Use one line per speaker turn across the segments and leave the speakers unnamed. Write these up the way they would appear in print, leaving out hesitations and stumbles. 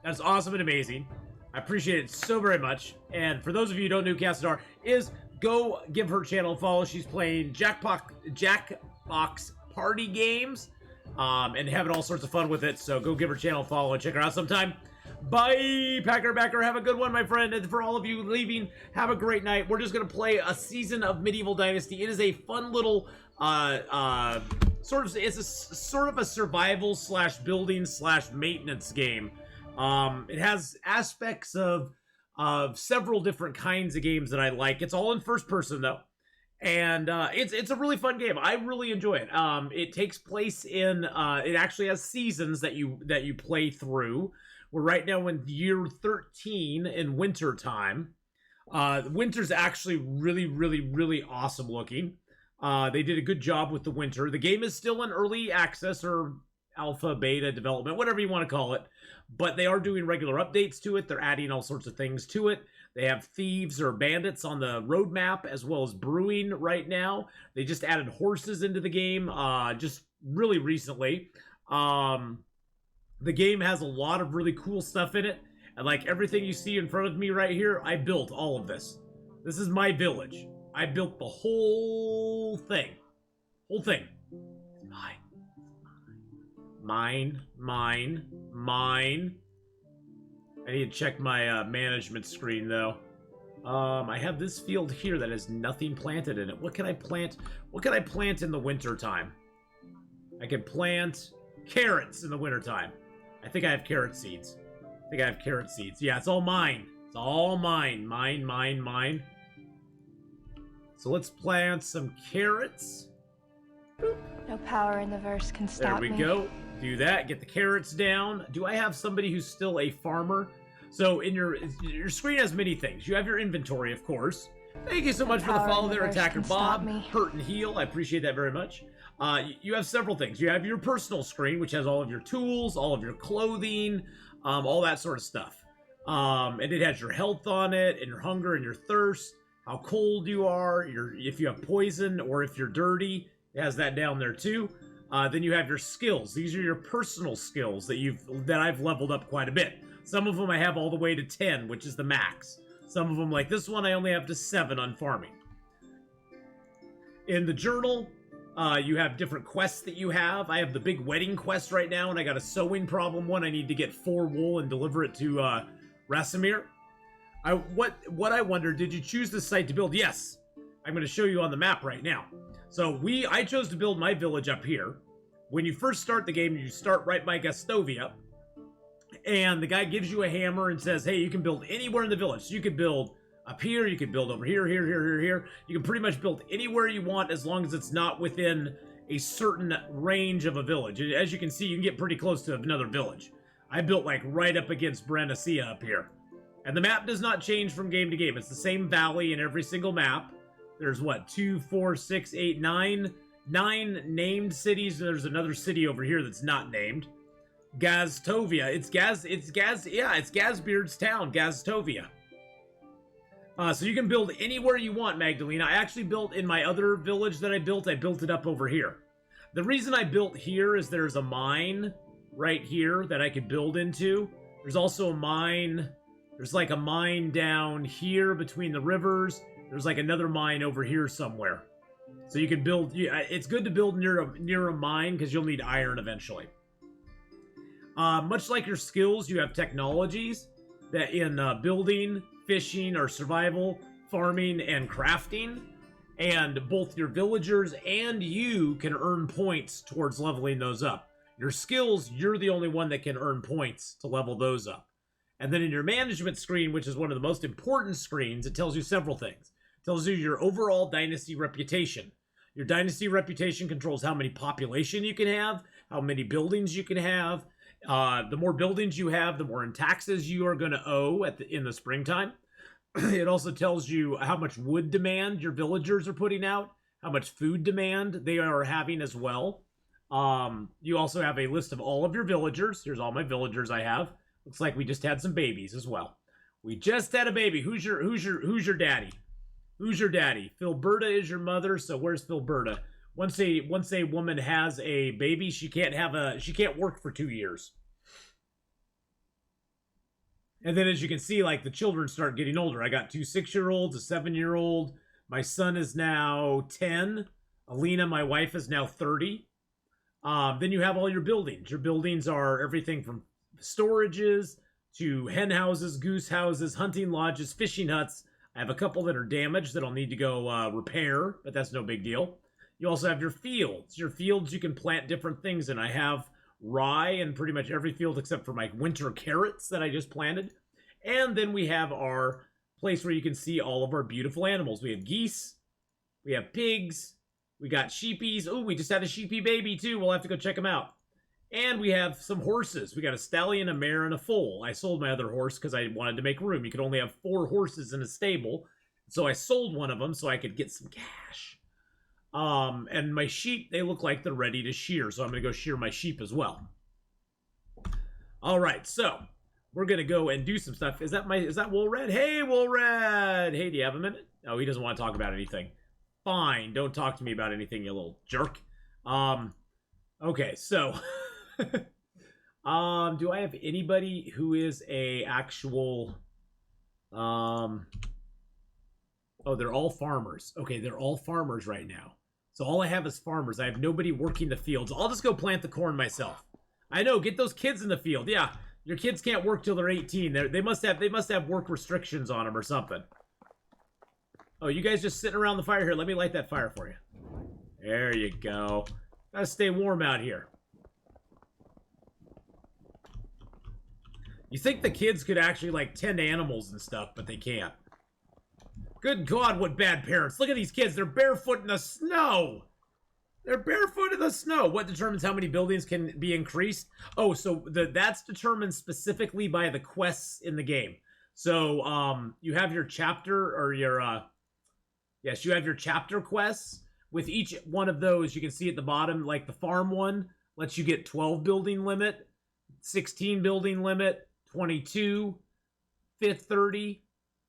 That's awesome and amazing. I appreciate it so very much. And for those of you who don't know who Cassadar is, go give her channel a follow. She's playing Jackbox party games and having all sorts of fun with it. So go give her channel a follow and check her out sometime. Bye, Packer Backer. Have a good one, my friend. And for all of you leaving, have a great night. We're just going to play a season of Medieval Dynasty. It is a fun little it's a sort of a survival slash building slash maintenance game. It has aspects of several different kinds of games that I like. It's all in first person though, and it's a really fun game. I really enjoy it. It takes place in it actually has seasons that you play through. We're right now in year 13 in winter time. Winter's actually really awesome looking. They did a good job with the winter. The game is still in early access or alpha, beta development, whatever you want to call it. But they are doing regular updates to it. They're adding all sorts of things to it. They have thieves or bandits on the roadmap as well as brewing right now. They just added horses into the game just really recently. The game has a lot of really cool stuff in it. And like everything you see in front of me right here, I built all of this. This is my village. I built the whole thing. Whole thing. It's mine. Mine. I need to check my management screen though. I have this field here that has nothing planted in it. What can I plant? What can I plant in the winter time? I can plant carrots in the winter time. I think I have carrot seeds. Yeah, it's all mine. It's all mine. Mine. So let's plant some carrots. Boop.
No power in the verse can stop me.
There we go. Do that. Get the carrots down. Do I have somebody who's still a farmer? So in your screen has many things. You have your inventory, of course. Thank you so much for the follow there, Attacker Bob. Hurt and heal. I appreciate that very much. You have several things. You have your personal screen, which has all of your tools, all of your clothing, all that sort of stuff. And it has your health on it, and your hunger and your thirst, how cold you are, if you have poison or if you're dirty. It has that down there too. Then you have your skills. These are your personal skills that I've leveled up quite a bit. Some of them I have all the way to 10, which is the max. Some of them, like this one, I only have to 7 on farming. In the journal, you have different quests that you have. I have the big wedding quest right now, and I got a sewing problem one. I need to get 4 wool and deliver it to Rasimir. What I wonder, did you choose this site to build? Yes. I'm going to show you on the map right now. So I chose to build my village up here. When you first start the game, you start right by Gastovia. And the guy gives you a hammer and says, hey, you can build anywhere in the village. So you could build up here, you could build over here. You can pretty much build anywhere you want as long as it's not within a certain range of a village. As you can see, you can get pretty close to another village. I built like right up against Brandisia up here. And the map does not change from game to game. It's the same valley in every single map. There's what, 2, 4, 6, 8, 9 named cities. There's another city over here that's not named. Gastovia. It's Gazbeard's town, Gastovia. So you can build anywhere you want, Magdalena. I actually built in my other village that I built it up over here. The reason I built here is there's a mine right here that I could build into. There's also a mine. There's like a mine down here between the rivers. There's like another mine over here somewhere. So you can build. It's good to build near a mine because you'll need iron eventually. Much like your skills, you have technologies that in building, fishing, or survival, farming, and crafting. And both your villagers and you can earn points towards leveling those up. Your skills, you're the only one that can earn points to level those up. And then in your management screen, which is one of the most important screens, it tells you several things. It tells you your overall dynasty reputation. Your dynasty reputation controls how many population you can have, how many buildings you can have. The more buildings you have, the more in taxes you are going to owe in the springtime. It also tells you how much wood demand your villagers are putting out, how much food demand they are having as well. You also have a list of all of your villagers. Here's all my villagers I have. Looks like we just had some babies as well. We just had a baby. Who's your daddy? Who's your daddy? Filberta is your mother. So where's Filberta? Once a woman has a baby, she can't work for 2 years. And then as you can see, like the children start getting older. I got 2 6-year-olds, a 7-year-old. My son is now 10. Alina, my wife, is now 30. Then you have all your buildings. Your buildings are everything from storages to hen houses, goose houses, hunting lodges, fishing huts. I have a couple that are damaged that I'll need to go repair, but that's no big deal. You also have your fields. Your fields you can plant different things in. I have rye in pretty much every field except for my winter carrots that I just planted. And then we have our place where you can see all of our beautiful animals. We have geese, we have pigs, we got sheepies. Oh, we just had a sheepy baby too. We'll have to go check them out. And we have some horses. We got a stallion, a mare, and a foal. I sold my other horse because I wanted to make room. You could only have 4 horses in a stable. So I sold one of them so I could get some cash. And my sheep, they look like they're ready to shear. So I'm going to go shear my sheep as well. All right, so we're going to go and do some stuff. Is that Wool Red? Hey, Wool Red. Hey, do you have a minute? Oh, he doesn't want to talk about anything. Fine, don't talk to me about anything, you little jerk. Okay, so do I have anybody who is a actual oh, they're all farmers. Okay, they're all farmers right now. So all I have is farmers. I have nobody working the fields. I'll just go plant the corn myself. I know, get those kids in the field. Yeah, your kids can't work till they're 18. They must have work restrictions on them or something. Oh, you guys just sitting around the fire here. Let me light that fire for you. There you go. Gotta stay warm out here. You think the kids could actually, like, tend animals and stuff, but they can't. Good God, what bad parents. Look at these kids. They're barefoot in the snow. They're barefoot in the snow. What determines how many buildings can be increased? Oh, so that's determined specifically by the quests in the game. So, you have your chapter, or your, yes, you have your chapter quests. With each one of those, you can see at the bottom, like the farm one lets you get 12 building limit, 16 building limit, 22, 30,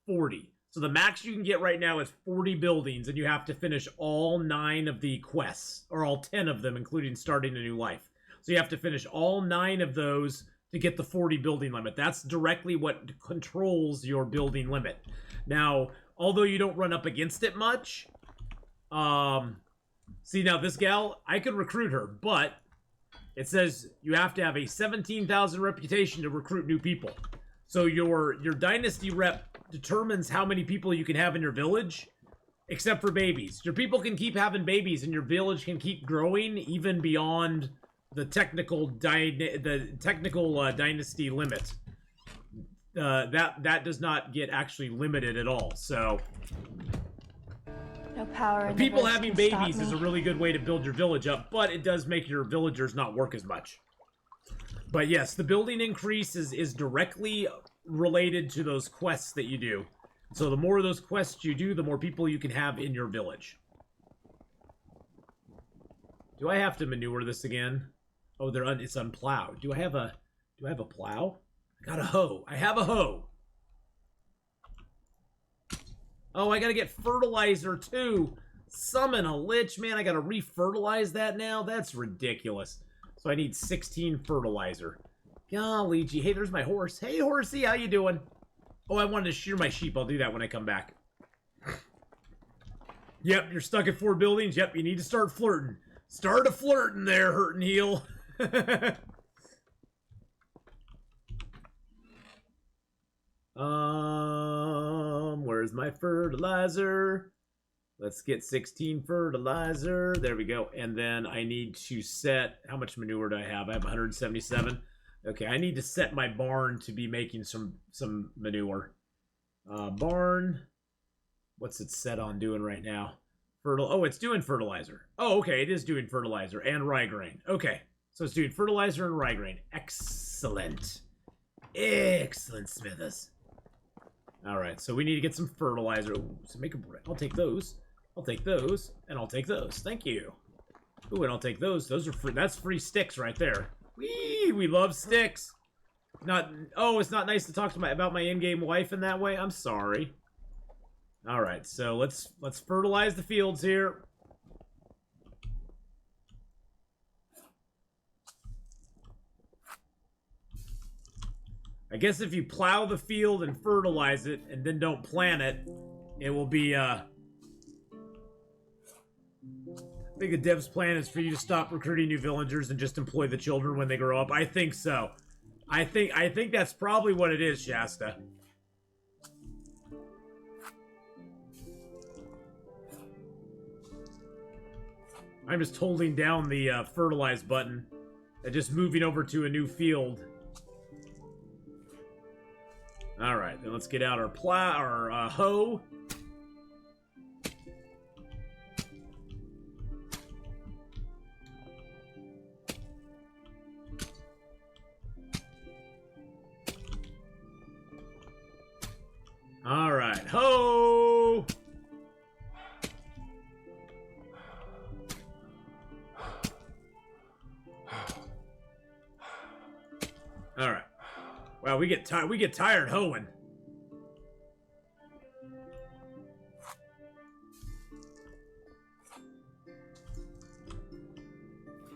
40. So the max you can get right now is 40 buildings, and you have to finish all 9 of the quests, or all 10 of them, including starting a new life. So you have to finish all 9 of those to get the 40 building limit. That's directly what controls your building limit. Now, although you don't run up against it much, see now this gal, I could recruit her, but it says you have to have a 17,000 reputation to recruit new people. So your dynasty rep determines how many people you can have in your village, except for babies. Your people can keep having babies, and your village can keep growing even beyond the technical dynasty limit. That does not get actually limited at all. So
no power in the
people
verse
having
can stop
babies is
me.
a really good way to build your village up, but it does make your villagers not work as much. But yes, the building increase is directly related to those quests that you do. So the more of those quests you do, the more people you can have in your village. Do I have to manure this again? Oh, it's unplowed. Do I have a plow? I got a hoe. I have a hoe. Oh, I gotta get fertilizer too. Summon a lich, man. I gotta re-fertilize that now. That's ridiculous. So I need 16 fertilizer. Golly gee. Hey, there's my horse. Hey, horsey, how you doing? Oh, I wanted to shear my sheep. I'll do that when I come back. Yep, you're stuck at 4 buildings. Yep, you need to start flirting. Start a flirting there, hurt and heal. Where's my fertilizer? Let's get 16 fertilizer. There we go. And then I need to set... How much manure do I have? I have 177. Okay, I need to set my barn to be making some manure. Barn. What's it set on doing right now? Oh, it's doing fertilizer. Oh, okay, it is doing fertilizer and rye grain. Okay, so it's doing fertilizer and rye grain. Excellent. Excellent, Smithers. All right, so we need to get some fertilizer. Ooh, so make a bread. I'll take those. I'll take those, and I'll take those. Thank you. Ooh, and I'll take those. Those are free. That's free sticks right there. Whee! We love sticks. It's not nice to talk to about my in-game wife in that way. I'm sorry. All right, so let's fertilize the fields here. I guess if you plow the field and fertilize it and then don't plant it, it will be, I think the dev's plan is for you to stop recruiting new villagers and just employ the children when they grow up. I think so. I think that's probably what it is, Shasta. I'm just holding down the fertilize button and just moving over to a new field. Alright, then let's get out our hoe. Alright, hoe! Alright. Wow, we get tired hoeing.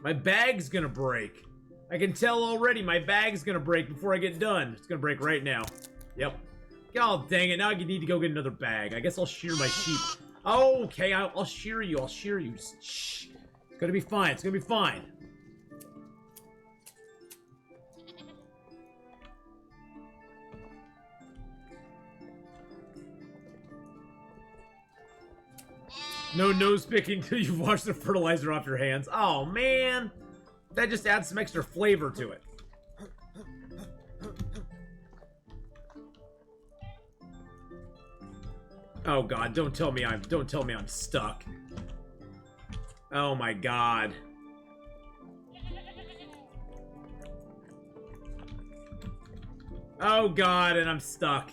My bag's gonna break. I can tell already my bag's gonna break before I get done. It's gonna break right now. Yep. Oh, dang it. Now I need to go get another bag. I guess I'll shear my sheep. Oh, okay. I'll shear you. I'll shear you. Shh. It's gonna be fine. It's gonna be fine. No nose picking until you've washed the fertilizer off your hands. Oh, man. That just adds some extra flavor to it. Oh god, don't tell me I'm stuck. Oh my god. Oh god, and I'm stuck.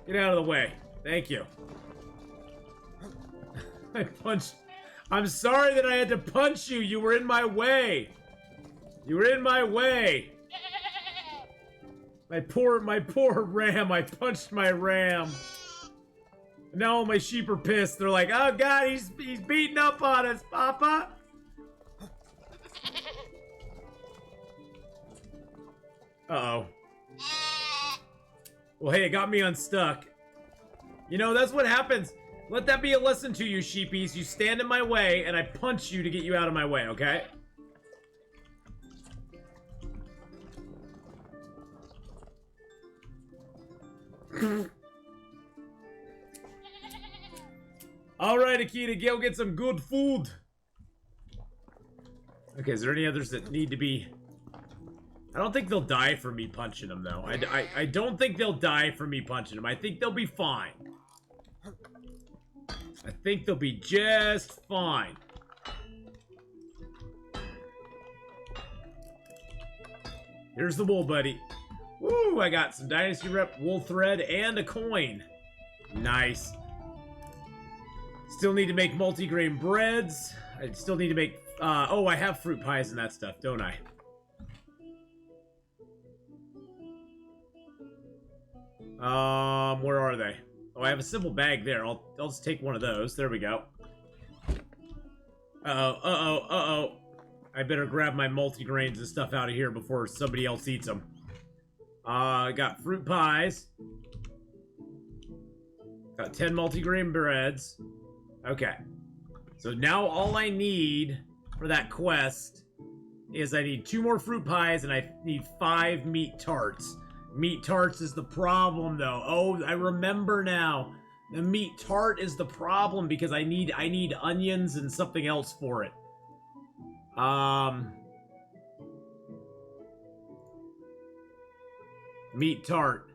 Get out of the way. Thank you. I punched. I'm sorry that I had to punch you. You were in my way. You were in my way. My poor ram. I punched my ram. Now all my sheep are pissed. They're like, oh god, he's beating up on us, Papa. Uh-oh. Well, hey, it got me unstuck. You know, that's what happens. Let that be a lesson to you, sheepies. You stand in my way, and I punch you to get you out of my way, okay? Alright, Akita, go get some good food. Okay, is there any others that need to be... I don't think they'll die for me punching them, though. I don't think they'll die for me punching them. I think they'll be fine. I think they'll be just fine. Here's the wool, buddy. Woo, I got some Dynasty Rep wool thread and a coin. Nice. Still need to make multigrain breads. I still need to make... oh, I have fruit pies and that stuff, don't I? Where are they? Oh, I have a simple bag there. I'll just take one of those. There we go. Uh-oh. I better grab my multigrains and stuff out of here before somebody else eats them. I got fruit pies. Got 10 multigrain breads. Okay. So now all I need for that quest is I need 2 more fruit pies and I need 5 meat tarts. Meat tarts is the problem, though. Oh, I remember now. The meat tart is the problem because I need onions and something else for it. Meat tart.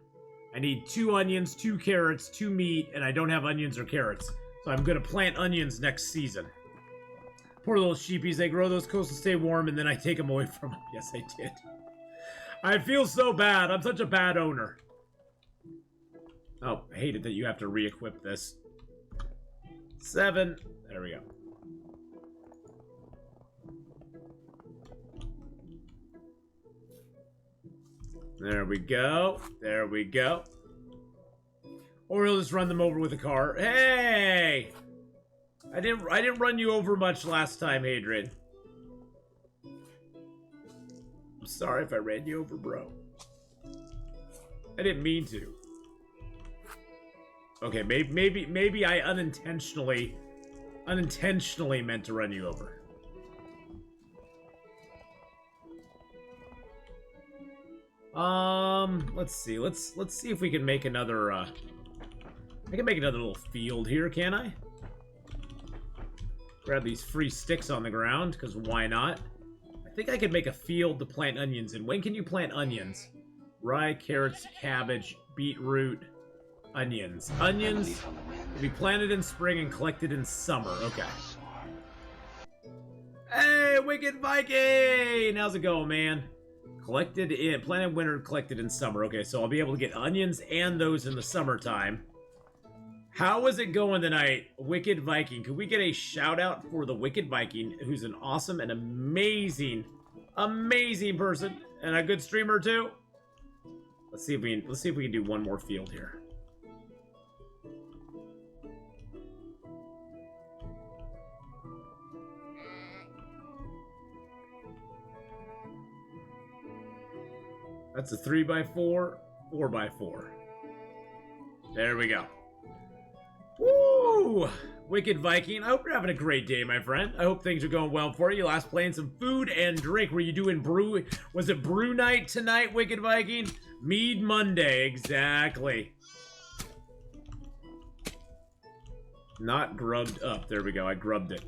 I need 2 onions, 2 carrots, 2 meat, and I don't have onions or carrots. So I'm gonna plant onions next season. Poor little sheepies. They grow those coastal stay warm, and then I take them away from them. Yes, I did. I feel so bad. I'm such a bad owner. Oh, I hated that you have to re-equip this. 7. There we go. There we go. There we go. Or he'll just run them over with a car. Hey! I didn't run you over much last time, Hadrian. I'm sorry if I ran you over, bro. I didn't mean to. Okay, maybe I unintentionally meant to run you over. Let's see. Let's see if we can make another I can make another little field here, can I? Grab these free sticks on the ground, because why not? I think I could make a field to plant onions in. When can you plant onions? Rye, carrots, cabbage, beetroot, onions. Onions will be planted in spring and collected in summer. Okay. Hey, Wicked Viking! How's it going, man? Collected in, planted winter, collected in summer. Okay, so I'll be able to get onions and those in the summertime. How is it going tonight, Wicked Viking? Could we get a shout out for the Wicked Viking, who's an awesome and amazing person and a good streamer too? Let's see if we can do one more field here. That's a 3x4, 4x4. There we go. Woo! Wicked Viking, I hope you're having a great day, my friend. I hope things are going well for you. Last playing some food and drink. Were you doing brew? Was it brew night tonight, Wicked Viking? Mead Monday, exactly. Not grubbed up. There we go, I grubbed it.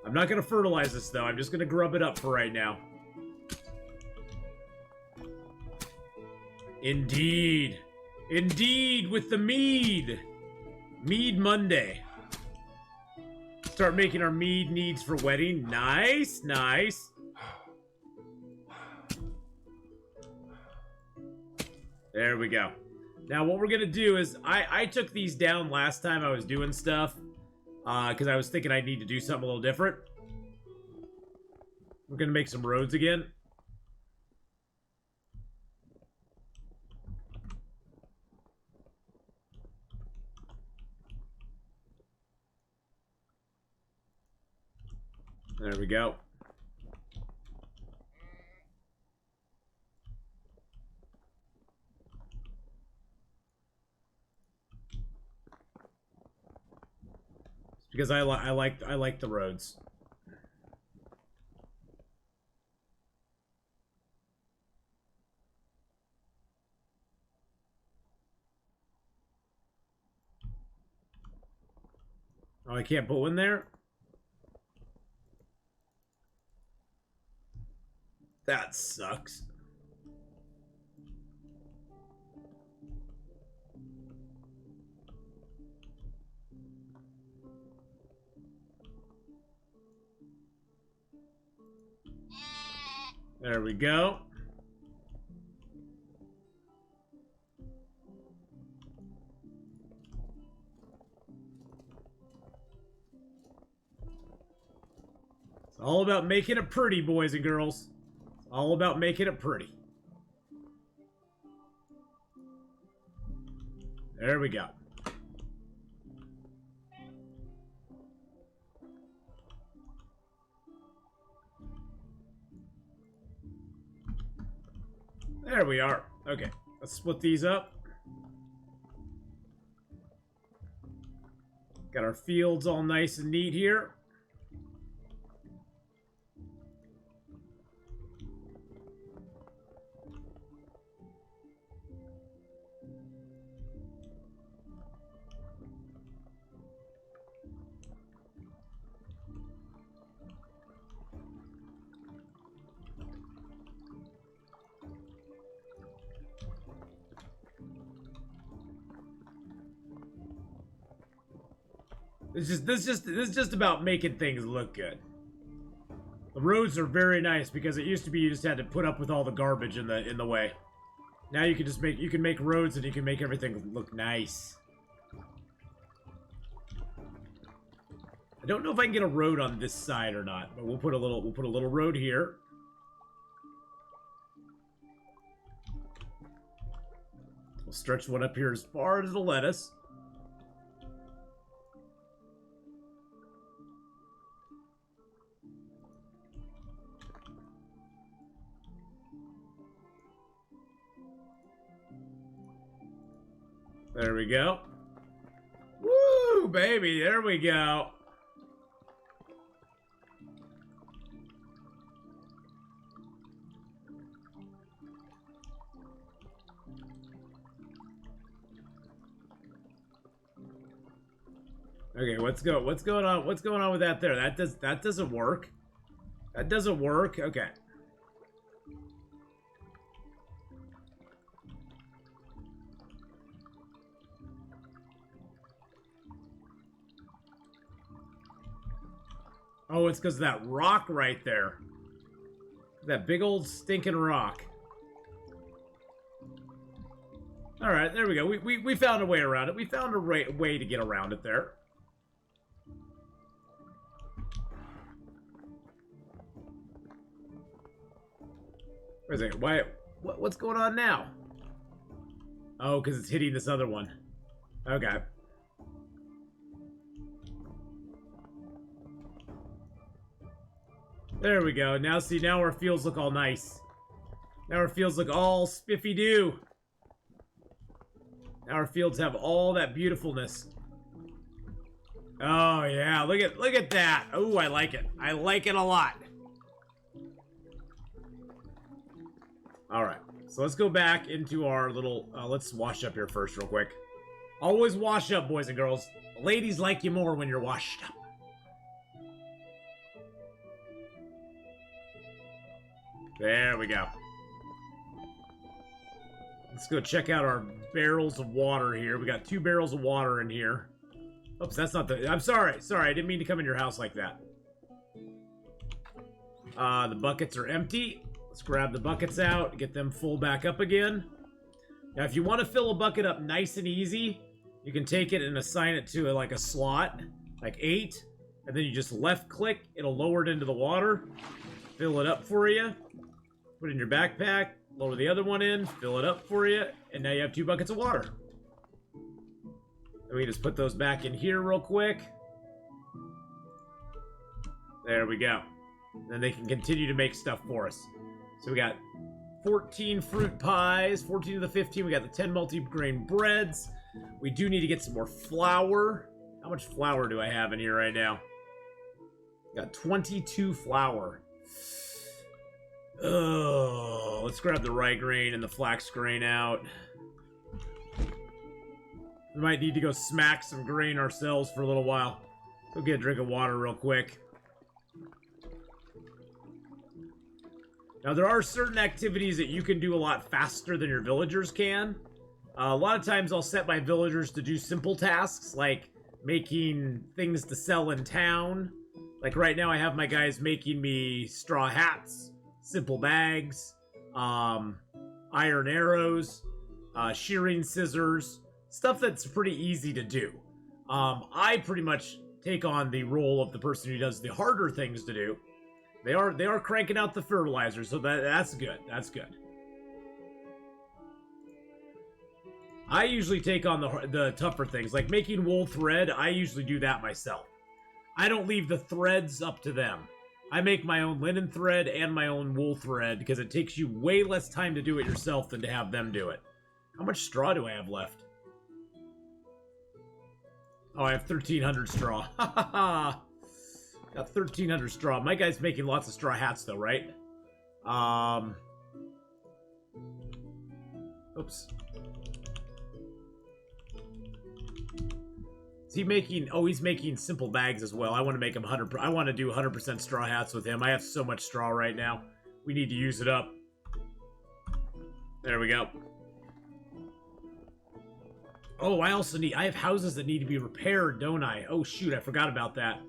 I'm not gonna fertilize this, though. I'm just gonna grub it up for right now. Indeed. Indeed, with the mead. Mead Monday. Start making our mead needs for wedding. Nice, nice. There we go. Now what we're gonna do is, I took these down last time I was doing stuff, because I was thinking I need to do something a little different. We're gonna make some roads again. There we go. It's because I like the roads. Oh, I can't put one there? That sucks. There we go. It's all about making it pretty, boys and girls. All about making it pretty. There we go. There we are. Okay, let's split these up. Got our fields all nice and neat here. This is just about making things look good. The roads are very nice because it used to be you just had to put up with all the garbage in the way. Now you can just make roads and you can make everything look nice. I don't know if I can get a road on this side or not, but we'll put a little road here. We'll stretch one up here as far as it'll let us. There we go. Woo, baby, there we go. Okay, what's going on? What's going on with that there? That doesn't work. That doesn't work. Okay. Oh, it's because of that rock right there. That big old stinking rock. Alright, there we go. We found a way around it. We found a way to get around it there. Wait a second. What's going on now? Oh, because it's hitting this other one. Okay. There we go. Now, see, now our fields look all nice. Now our fields look all spiffy-doo. Now our fields have all that beautifulness. Oh, yeah. Look at that. Oh, I like it. I like it a lot. All right. So let's go back into our little... let's wash up here first real quick. Always wash up, boys and girls. Ladies like you more when you're washed up. There we go. Let's go check out our barrels of water here. We got 2 barrels of water in here. Oops, that's not the... I'm sorry. Sorry, I didn't mean to come in your house like that. The buckets are empty. Let's grab the buckets out, get them full back up again. Now, if you want to fill a bucket up nice and easy, you can take it and assign it to like a slot, like 8. And then you just left-click. It'll lower it into the water. Fill it up for you. Put it in your backpack, lower the other one in, fill it up for you, and now you have 2 buckets of water. And we just put those back in here real quick. There we go. Then they can continue to make stuff for us. So we got 14 fruit pies, 14 of the 15. We got the 10 multi-grain breads. We do need to get some more flour. How much flour do I have in here right now? Got 22 flour. Oh, let's grab the rye grain and the flax grain out. We might need to go smack some grain ourselves for a little while. Go get a drink of water real quick. Now, there are certain activities that you can do a lot faster than your villagers can. A lot of times I'll set my villagers to do simple tasks, like making things to sell in town. Like right now I have my guys making me straw hats, simple bags, iron arrows, shearing scissors, stuff that's pretty easy to do. I pretty much take on the role of the person who does the harder things to do. They are cranking out the fertilizer, so that's good. That's good. I usually take on the tougher things, like making wool thread. I usually do that myself. I don't leave the threads up to them. I make my own linen thread and my own wool thread because it takes you way less time to do it yourself than to have them do it. How much straw do I have left? Oh, I have 1,300 straw. Ha ha ha! Got 1,300 straw. My guy's making lots of straw hats though, right? Oops. Is he making... Oh, he's making simple bags as well. I want to make him 100... I want to do 100% straw hats with him. I have so much straw right now. We need to use it up. There we go. Oh, I also need... I have houses that need to be repaired, don't I? Oh, shoot. I forgot about that.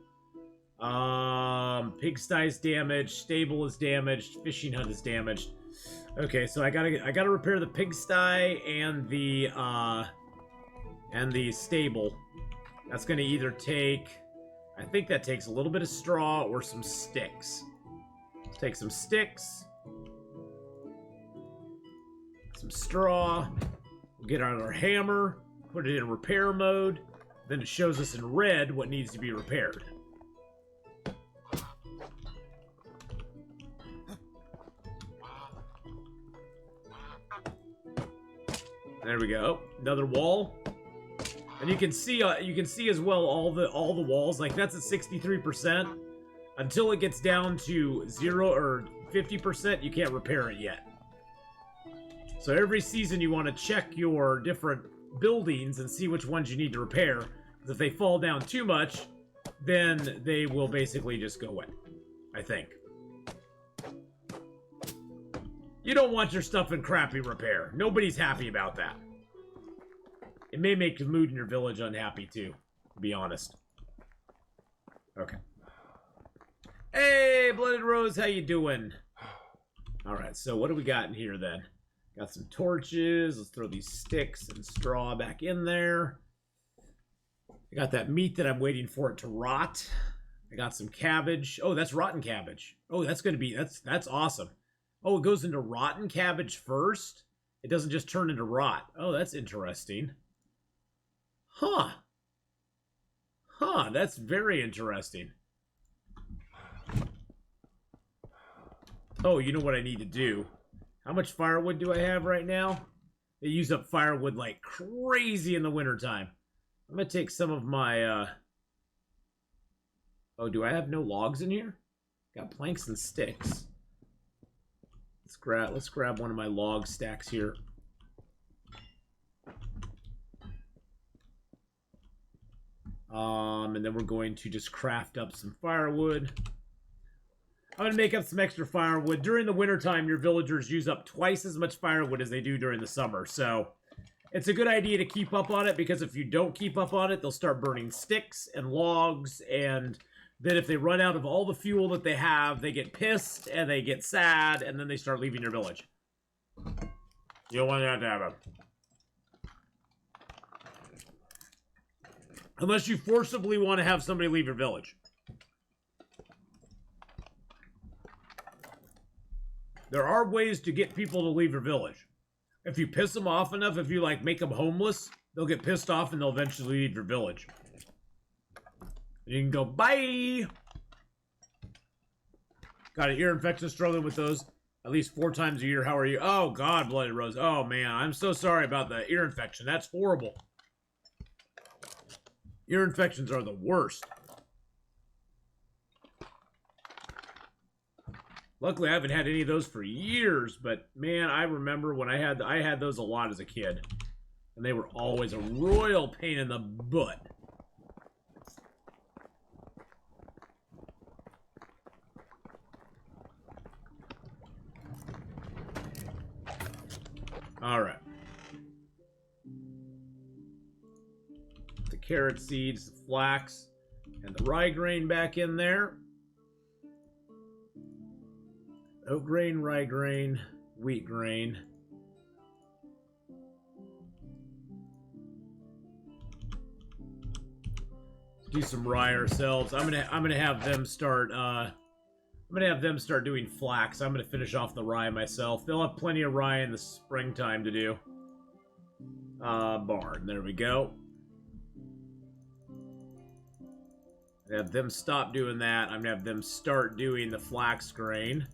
Pigsty's damaged. Stable is damaged. Fishing hut is damaged. Okay, so I gotta repair the pigsty and the stable. That's gonna either take... I think that takes a little bit of straw or some sticks. Let's take some sticks. Some straw. We'll get out our hammer. Put it in repair mode. Then it shows us in red what needs to be repaired. There we go. Another wall. And you can see as well all the walls. Like that's at 63%. Until it gets down to 0 or 50%, you can't repair it yet. So every season you want to check your different buildings and see which ones you need to repair. Because if they fall down too much, then they will basically just go away, I think. You don't want your stuff in crappy repair. Nobody's happy about that. It may make the mood in your village unhappy too, to be honest. Okay. Hey, Blooded Rose, how you doing? Alright, so what do we got in here then? Got some torches. Let's throw these sticks and straw back in there. I got that meat that I'm waiting for it to rot. I got some cabbage. Oh, that's rotten cabbage. Oh, that's gonna be that's awesome. Oh, it goes into rotten cabbage first? It doesn't just turn into rot. Oh, that's interesting. Huh. Huh, that's very interesting. Oh, you know what I need to do? How much firewood do I have right now? They use up firewood like crazy in the wintertime. I'm gonna take some of my, Oh, do I have no logs in here? Got planks and sticks. Let's grab one of my log stacks here. And then we're going to just craft up some firewood. I'm going to make up some extra firewood. During the wintertime, your villagers use up twice as much firewood as they do during the summer. So it's a good idea to keep up on it, because if you don't keep up on it, they'll start burning sticks and logs. And then if they run out of all the fuel that they have, they get pissed and they get sad, and then they start leaving your village. You don't want that to happen. Unless you forcibly want to have somebody leave your village. There are ways to get people to leave your village. If you piss them off enough, if you like make them homeless, they'll get pissed off and they'll eventually leave your village. You can go, bye! Got an ear infection, struggling with those at least 4 times a year. How are you? Oh, God, Blooded Rose. Oh, man, I'm so sorry about the ear infection. That's horrible. Ear infections are the worst. Luckily, I haven't had any of those for years, but man, I remember when I had those a lot as a kid, and they were always a royal pain in the butt. All right. The carrot seeds, the flax, and the rye grain back in there. Oat grain, rye grain, wheat grain. Let's do some rye ourselves. I'm gonna have them start doing flax. I'm gonna finish off the rye myself. They'll have plenty of rye in the springtime to do. Barn. There we go. Have them stop doing that. I'm gonna have them start doing the flax grain.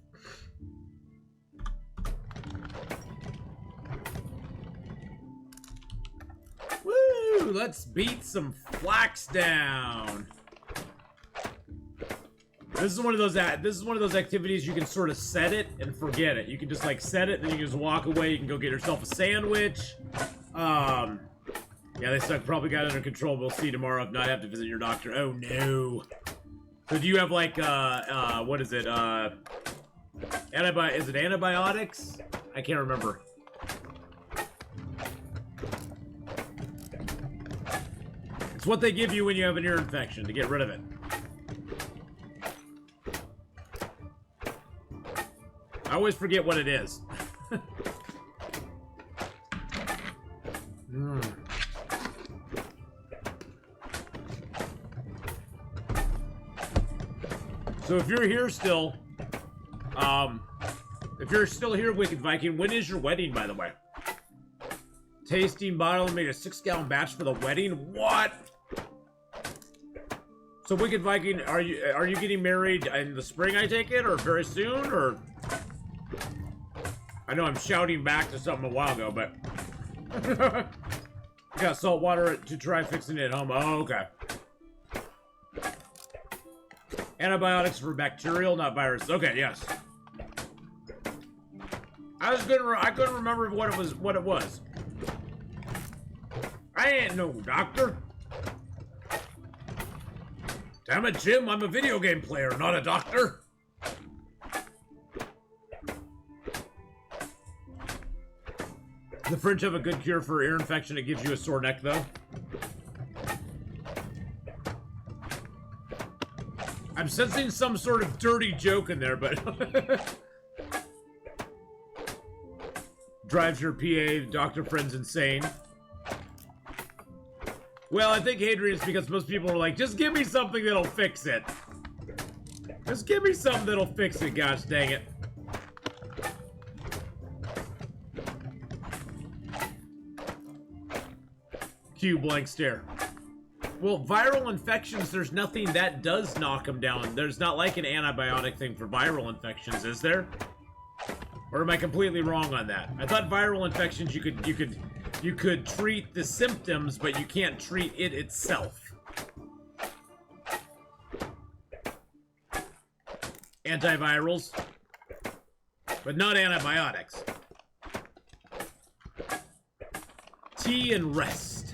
Woo! Let's beat some flax down. This is one of those activities you can sort of set it and forget it. You can just like set it, then you can just walk away. You can go get yourself a sandwich. Yeah, they suck. Probably got it under control. We'll see tomorrow. If not, have to visit your doctor. Oh no. So do you have like what is it? Is it antibiotics? I can't remember. It's what they give you when you have an ear infection to get rid of it. I always forget what it is. So if you're here still, if you're still here, Wicked Viking, when is your wedding, by the way? Tasting bottle and made a 6-gallon batch for the wedding? What? So Wicked Viking, are you getting married in the spring, I take it, or very soon, or? I know I'm shouting back to something a while ago, but Got salt water to try fixing it at home. Oh, okay. Antibiotics for bacterial, not viruses. Okay, yes. I couldn't remember what it was. I ain't no doctor. Damn it, Jim, I'm a video game player, not a doctor. The French have a good cure for ear infection. It gives you a sore neck, though. I'm sensing some sort of dirty joke in there, but... Drives your PA doctor friends insane. Well, I think, Hadrian, it's because most people are like, just give me something that'll fix it. Just give me something that'll fix it, gosh dang it. Cue blank stare. Well, viral infections, there's nothing that does knock them down. There's not like an antibiotic thing for viral infections, is there? Or am I completely wrong on that? I thought viral infections you could treat the symptoms, but you can't treat it itself. Antivirals, but not antibiotics. Tea and rest.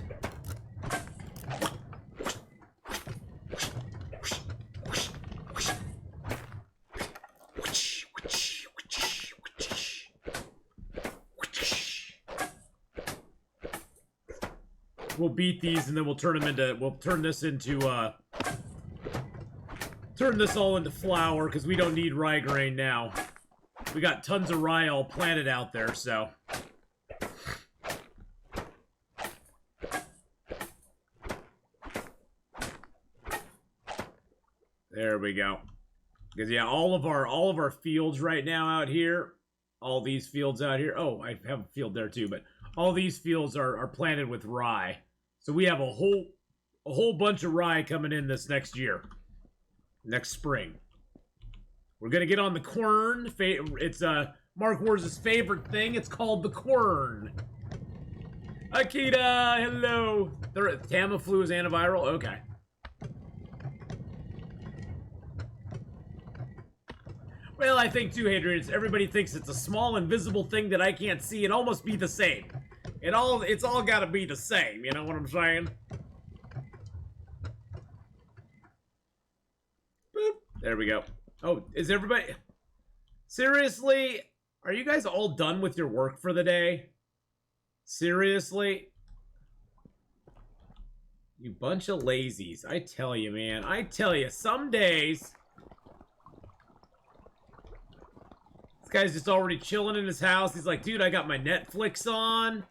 We'll beat these and then we'll turn this all into flour because we don't need rye grain now. We got tons of rye all planted out there, so. There we go. Because yeah, all of our fields right now out here, all these fields out here. Oh, I have a field there too, but all these fields are planted with rye. So we have a whole bunch of rye coming in this next year. Next spring. We're gonna get on the quern. It's Mark Wars' favorite thing. It's called the quern. Akita, hello. Tamiflu is antiviral? Okay. Well, I think too, Hadrian, everybody thinks it's a small invisible thing that I can't see and almost be the same. It's all gotta be the same, you know what I'm saying? Boop. There we go. Oh, is everybody... Seriously? Are you guys all done with your work for the day? Seriously? You bunch of lazies. I tell you, man. I tell you, some days... This guy's just already chilling in his house. He's like, dude, I got my Netflix on.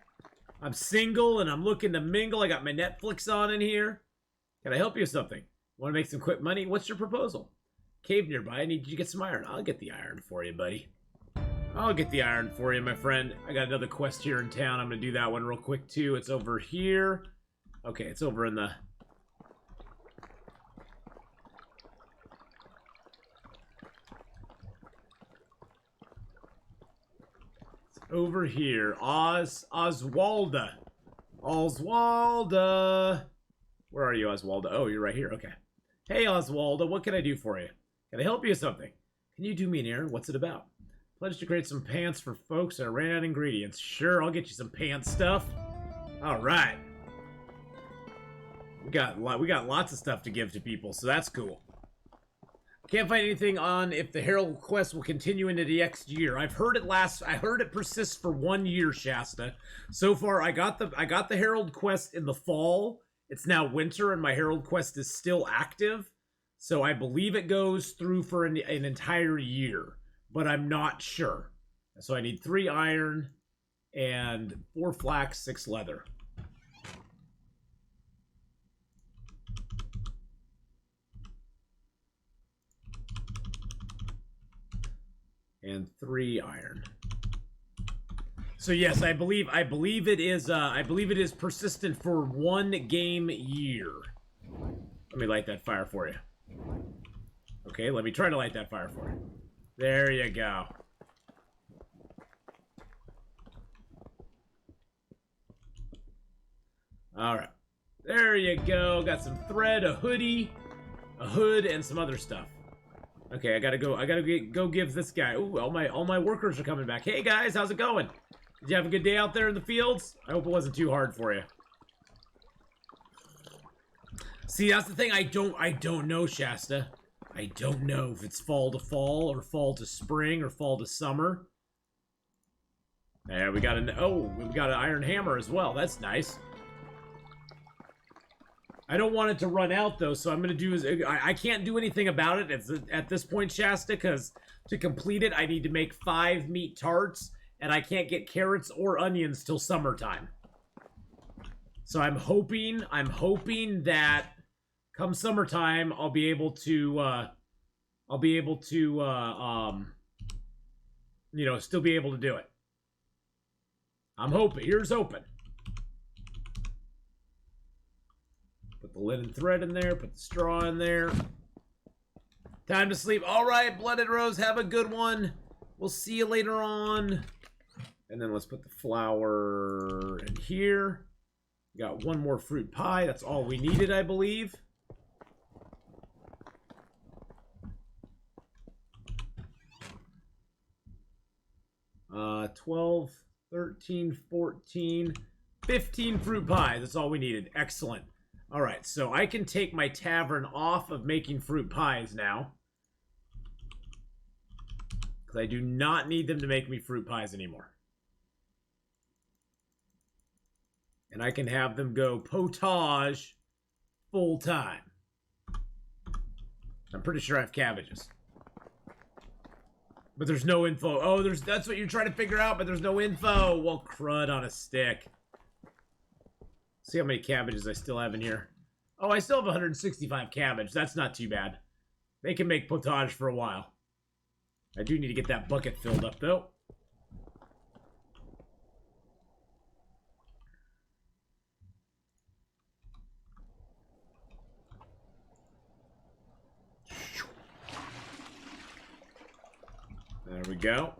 I'm single and I'm looking to mingle. I got my Netflix on in here. Can I help you with something? Want to make some quick money? What's your proposal? Cave nearby. I need you to get some iron. I'll get the iron for you, buddy. I'll get the iron for you, my friend. I got another quest here in town. I'm going to do that one real quick, too. It's over here. Okay, it's over in the... Over here. Oswalda. Oswalda. Where are you, Oswalda? Oh, you're right here. Okay. Hey, Oswalda. What can I do for you? Can I help you with something? Can you do me an errand? What's it about? Pledge to create some pants for folks that ran out of ingredients. Sure, I'll get you some pants stuff. All right. We got lots of stuff to give to people, so that's cool. Can't find anything on if the Herald quest will continue into the next year. I heard it persists for 1 year, Shasta. So far, I got the Herald quest in the fall. It's now winter, and my Herald quest is still active. So I believe it goes through for an entire year, but I'm not sure. So I need 3 iron and 4 flax, 6 leather. And 3 iron. So yes, I believe it is persistent for 1 game year. Let me light that fire for you. Okay, let me try to light that fire for you. There you go. All right. There you go. Got some thread, a hoodie, a hood, and some other stuff. Okay, I gotta go give this guy. Ooh, all my workers are coming back. Hey guys, how's it going? Did you have a good day out there in the fields? I hope it wasn't too hard for you. See, that's the thing. I don't know, Shasta. I don't know if it's fall to fall or fall to spring or fall to summer. Yeah, we got an iron hammer as well. That's nice. I don't want it to run out though, so I'm gonna do is I can't do anything about it at this point, Shasta, because to complete it I need to make 5 meat tarts, and I can't get carrots or onions till summertime. So I'm hoping that come summertime I'll be able to you know, still be able to do it. I'm hoping. Here's hoping. Put the linen thread in there. Put the straw in there. Time to sleep. All right, Blooded Rose, have a good one. We'll see you later on. And then let's put the flour in here. Got one more fruit pie. That's all we needed, I believe. Uh, 12, 13, 14, 15 fruit pies. That's all we needed. Excellent. All right, so I can take my tavern off of making fruit pies now, because I do not need them to make me fruit pies anymore. And I can have them go potage full time. I'm pretty sure I have cabbages. But there's no info. Oh, that's what you're trying to figure out, but there's no info. Well, crud on a stick. See how many cabbages I still have in here. Oh, I still have 165 cabbage. That's not too bad. They can make potage for a while. I do need to get that bucket filled up, though. There we go.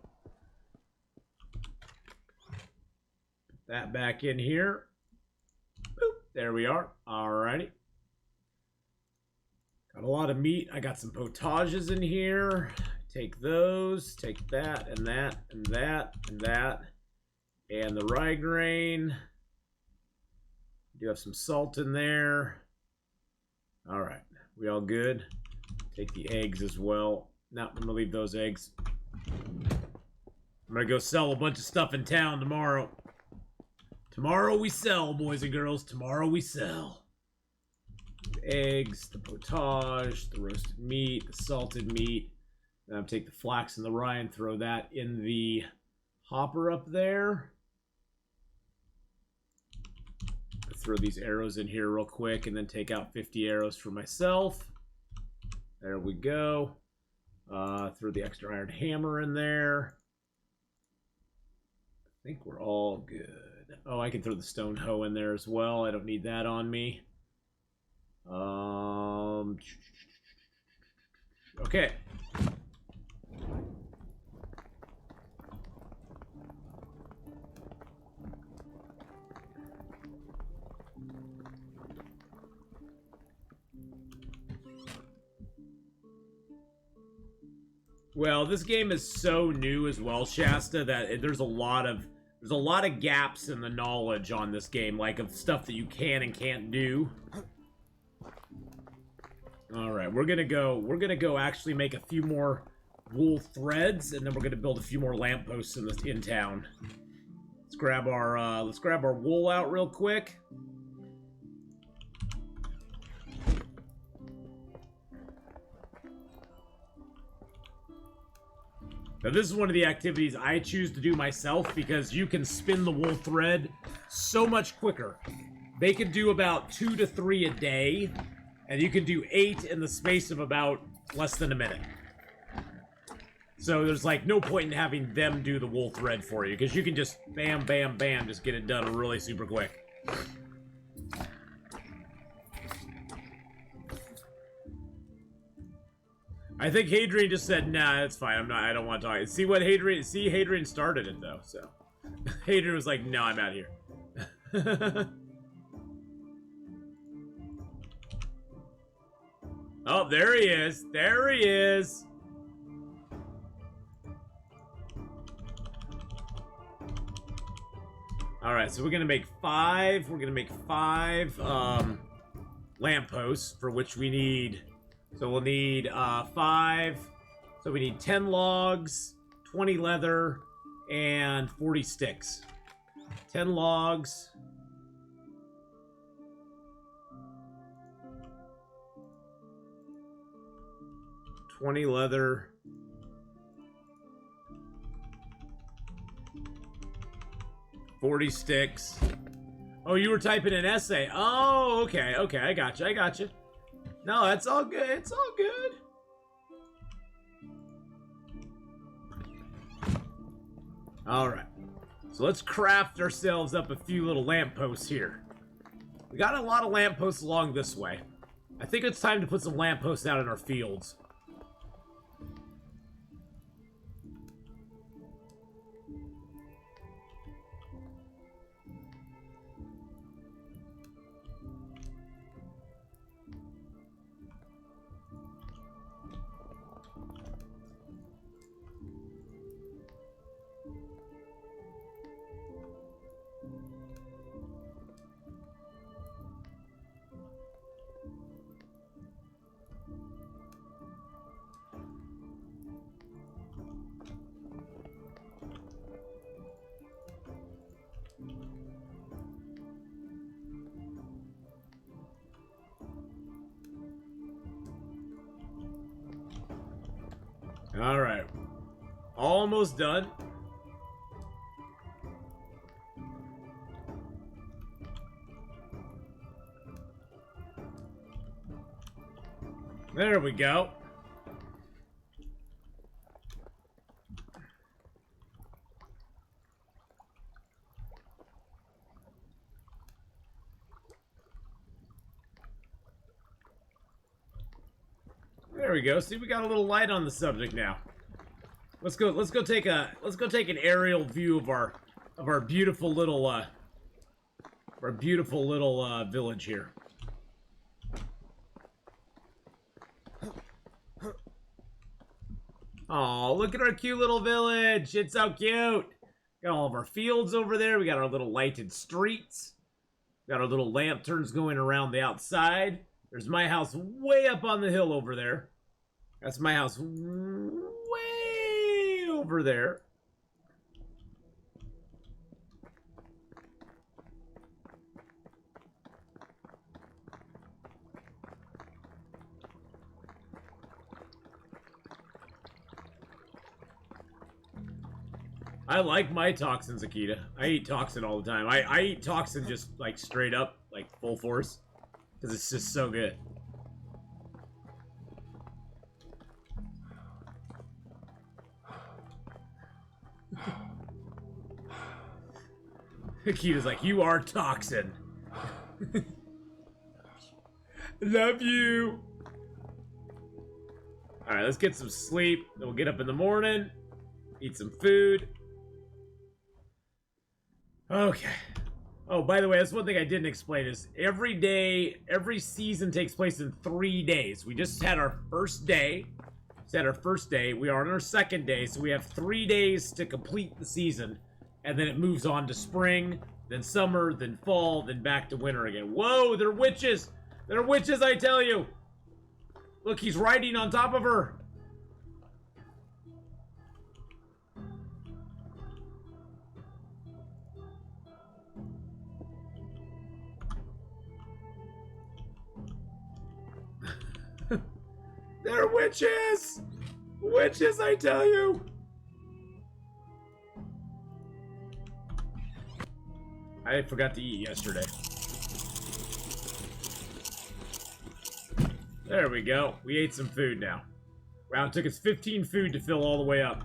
Put that back in here. Boop. There we are. Alrighty. Got a lot of meat. I got some potages in here. Take those. Take that and that and that and that. And the rye grain. Do have some salt in there. Alright. We all good? Take the eggs as well. Now, I'm going to leave those eggs. I'm going to go sell a bunch of stuff in town tomorrow. Tomorrow we sell, boys and girls. Tomorrow we sell. The eggs, the potage, the roasted meat, the salted meat. Then I'll take the flax and the rye and throw that in the hopper up there. I'll throw these arrows in here real quick and then take out 50 arrows for myself. There we go. Throw the extra iron hammer in there. I think we're all good. Oh, I can throw the stone hoe in there as well. I don't need that on me. Okay. Well, this game is so new as well, Shasta, that there's a lot of gaps in the knowledge on this game, like of stuff that you can and can't do. All right, we're gonna go actually make a few more wool threads, and then we're gonna build a few more lampposts in town. Let's grab our wool out real quick. Now, this is one of the activities I choose to do myself because you can spin the wool thread so much quicker. They can do about 2 to 3 a day, and you can do 8 in the space of about less than a minute. So there's like no point in having them do the wool thread for you because you can just bam, bam, bam, just get it done really super quick. I think Hadrian just said, nah, that's fine. I don't want to talk. See Hadrian started it though, so. Hadrian was like, no, I'm out of here. Oh, there he is. There he is. Alright, so we're gonna make 5. We're gonna make 5 lampposts, for which we need. So we'll need 5. So we need 10 logs, 20 leather, and 40 sticks. 10 logs. $20 leather. 40 sticks. Oh, you were typing an essay. Oh, okay, okay, I got you, I got you. No, that's all good, it's all good. Alright, so let's craft ourselves up a few little lampposts here. We got a lot of lampposts along this way. I think it's time to put some lampposts out in our fields. Alright. Almost done. There we go. There we go. See, we got a little light on the subject now. Let's go take an aerial view of our beautiful little village here. Oh, look at our cute little village. It's so cute. Got all of our fields over there. We got our little lighted streets. Got our little lanterns going around the outside. There's my house way up on the hill over there. That's my house way over there. I like my toxins, Akita. I eat toxin all the time. I eat toxin just like straight up, like full force. Because it's just so good. Akita's like, you are toxin. Love you. Alright, let's get some sleep. Then we'll get up in the morning. Eat some food. Okay. Oh, by the way, that's one thing I didn't explain is every day, every season takes place in 3 days. We just had our first day. We are on our second day, so we have 3 days to complete the season. And then it moves on to spring, then summer, then fall, then back to winter again. Whoa, they're witches! They're witches, I tell you! Look, he's riding on top of her. They're witches! Witches, I tell you! I forgot to eat yesterday. There we go. We ate some food now. Wow, it took us 15 food to fill all the way up.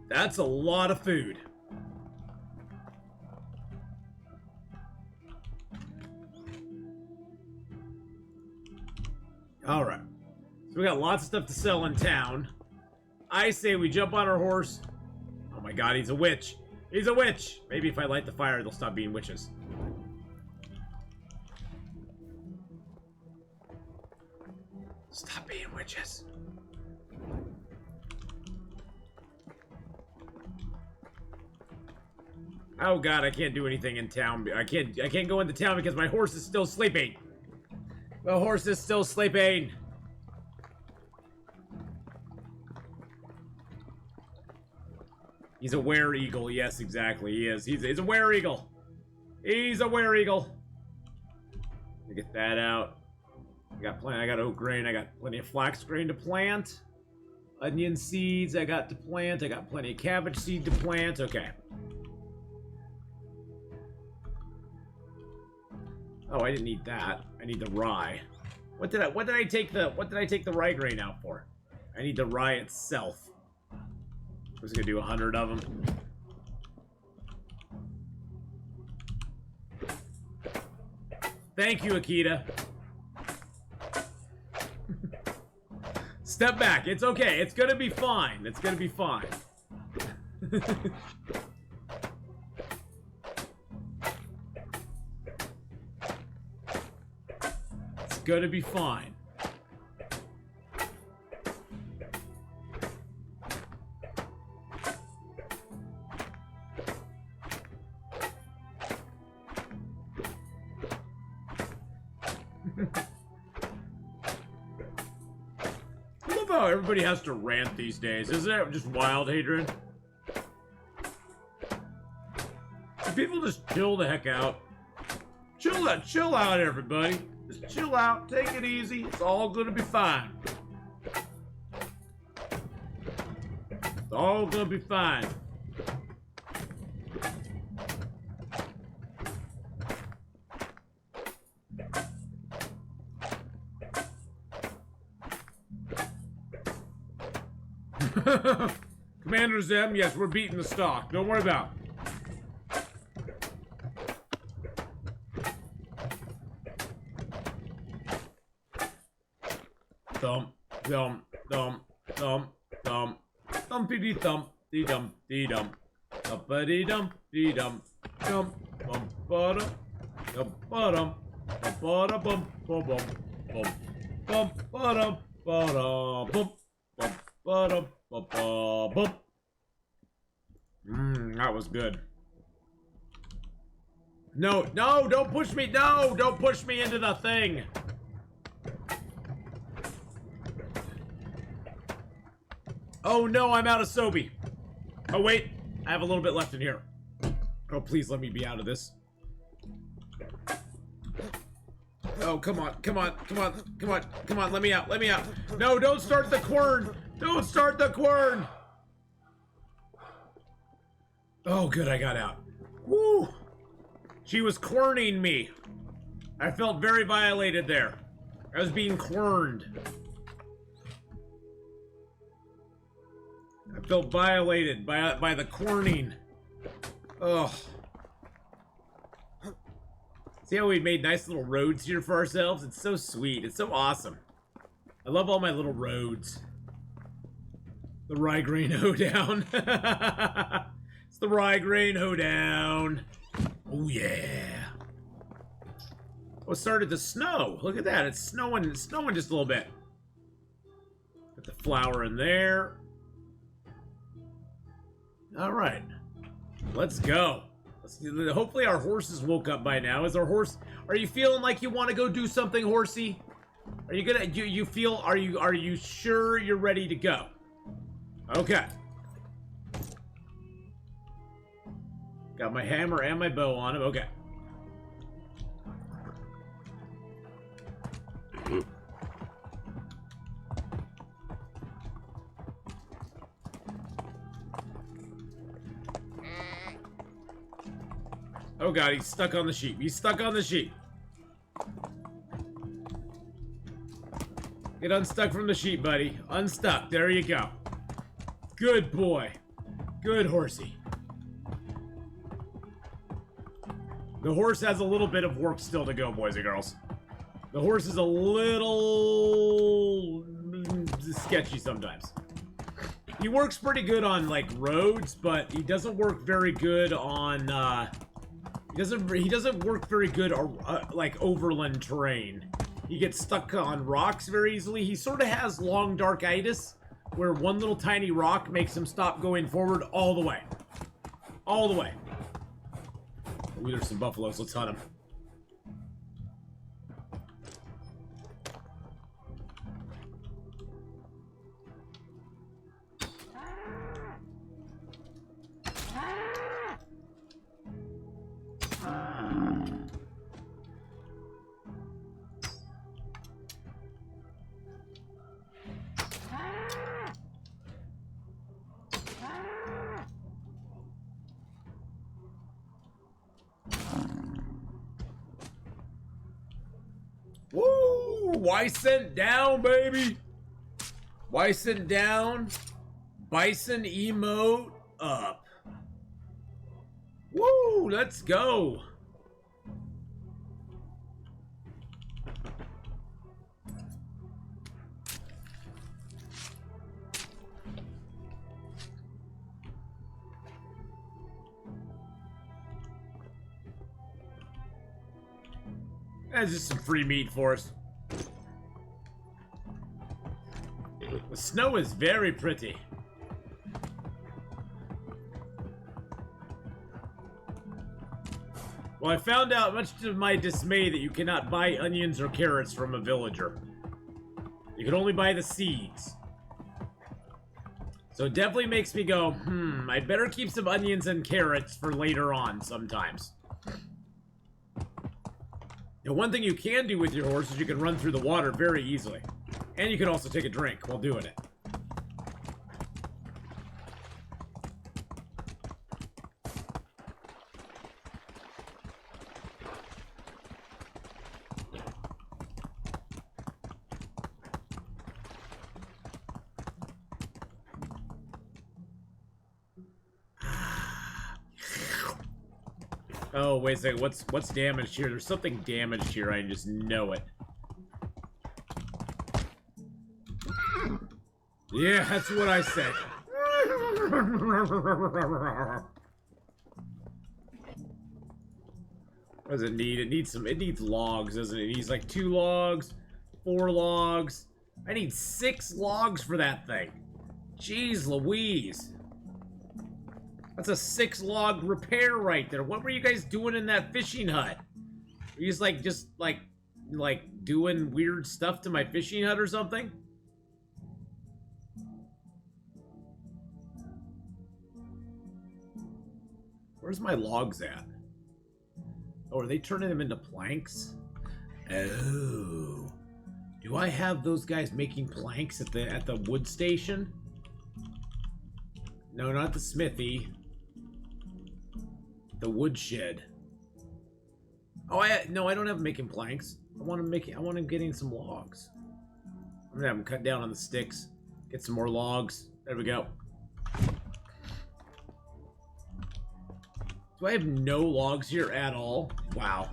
That's a lot of food. Alright. So we got lots of stuff to sell in town. I say we jump on our horse. Oh my god, he's a witch. He's a witch! Maybe if I light the fire, they'll stop being witches. Stop being witches. Oh god, I can't do anything in town. I can't go into town because my horse is still sleeping. The horse is still sleeping. He's a were-eagle. Yes, exactly. He is. He's a were-eagle. He's a were-eagle. Get that out. I got oat grain. I got plenty of flax grain to plant. Onion seeds I got to plant. I got plenty of cabbage seed to plant. Okay. Oh, I didn't need that. I need the rye. What did I take the rye grain out for? I need the rye itself. I was gonna do 100 of them. Thank you, Akita. Step back. It's okay. It's gonna be fine. It's gonna be fine. It's gonna be fine. I love how everybody has to rant these days. Isn't it just wild, Hadrian? People just chill the heck out. Chill out, everybody. Just chill out, take it easy. It's all gonna be fine. It's all gonna be fine. Commander Zem, yes, we're beating the stock. Don't worry about it. Thump, thump, thump, thump, thump, thumpity thump, dee dum, dee dum, thumpity dum, dee dum, dum, bum, ba-dum, dum, ba-dum, ba-da bum, bum, bum, bum, bum, ba-dum, ba-da bum, bum, ba-dum, ba-ba-bum. That was good. No, no, don't push me. No, don't push me into the thing. Oh no, I'm out of Sobe. Oh wait, I have a little bit left in here. Oh, please let me be out of this. Oh, come on, come on, come on, come on, come on, let me out, let me out. No, don't start the quern. Don't start the quern. Oh, good, I got out. Woo! She was querning me. I felt very violated there. I was being querned. I felt violated by the querning. Ugh. See how we made nice little roads here for ourselves? It's so sweet. It's so awesome. I love all my little roads. The rye grain hoedown. It's the rye grain hoedown. Oh yeah. Oh, it started to snow. Look at that. It's snowing just a little bit. Put the flour in there. All right. Let's go. Hopefully our horses woke up by now. Is our horse? Are you feeling like you want to go do something, horsey? Are you gonna? You feel? Are you sure you're ready to go? Okay. Got my hammer and my bow on him. Okay. Oh god, he's stuck on the sheep. He's stuck on the sheep. Get unstuck from the sheep, buddy. Unstuck. There you go. Good boy. Good horsey. The horse has a little bit of work still to go, boys and girls. The horse is a little sketchy sometimes. He works pretty good on, like, roads, but he doesn't work very good on, he doesn't work very good, like, overland terrain. He gets stuck on rocks very easily. He sort of has long darkitis, where one little tiny rock makes him stop going forward all the way. All the way. Ooh, there's some buffaloes. Let's hunt them. Woo! Bison down, baby! Bison down. Bison emote up. Woo! Let's go! That's just some free meat for us. The snow is very pretty. Well, I found out, much to my dismay, that you cannot buy onions or carrots from a villager. You can only buy the seeds. So it definitely makes me go, I better keep some onions and carrots for later on sometimes. Now, one thing you can do with your horse is you can run through the water very easily. And you can also take a drink while doing it. Oh, wait a second. What's damaged here? There's something damaged here. I just know it. Yeah, that's what I said. What does it need? It needs logs, doesn't it? It needs like 2 logs, 4 logs. I need 6 logs for that thing. Jeez Louise. That's a 6 log repair right there. What were you guys doing in that fishing hut? Were you just like doing weird stuff to my fishing hut or something? Where's my logs at? Oh, are they turning them into planks? Oh. Do I have those guys making planks at the wood station? No, not the smithy. The woodshed. Oh, no, I don't have them making planks. I want them getting some logs. I'm gonna have them cut down on the sticks. Get some more logs. There we go. Do I have no logs here at all? Wow.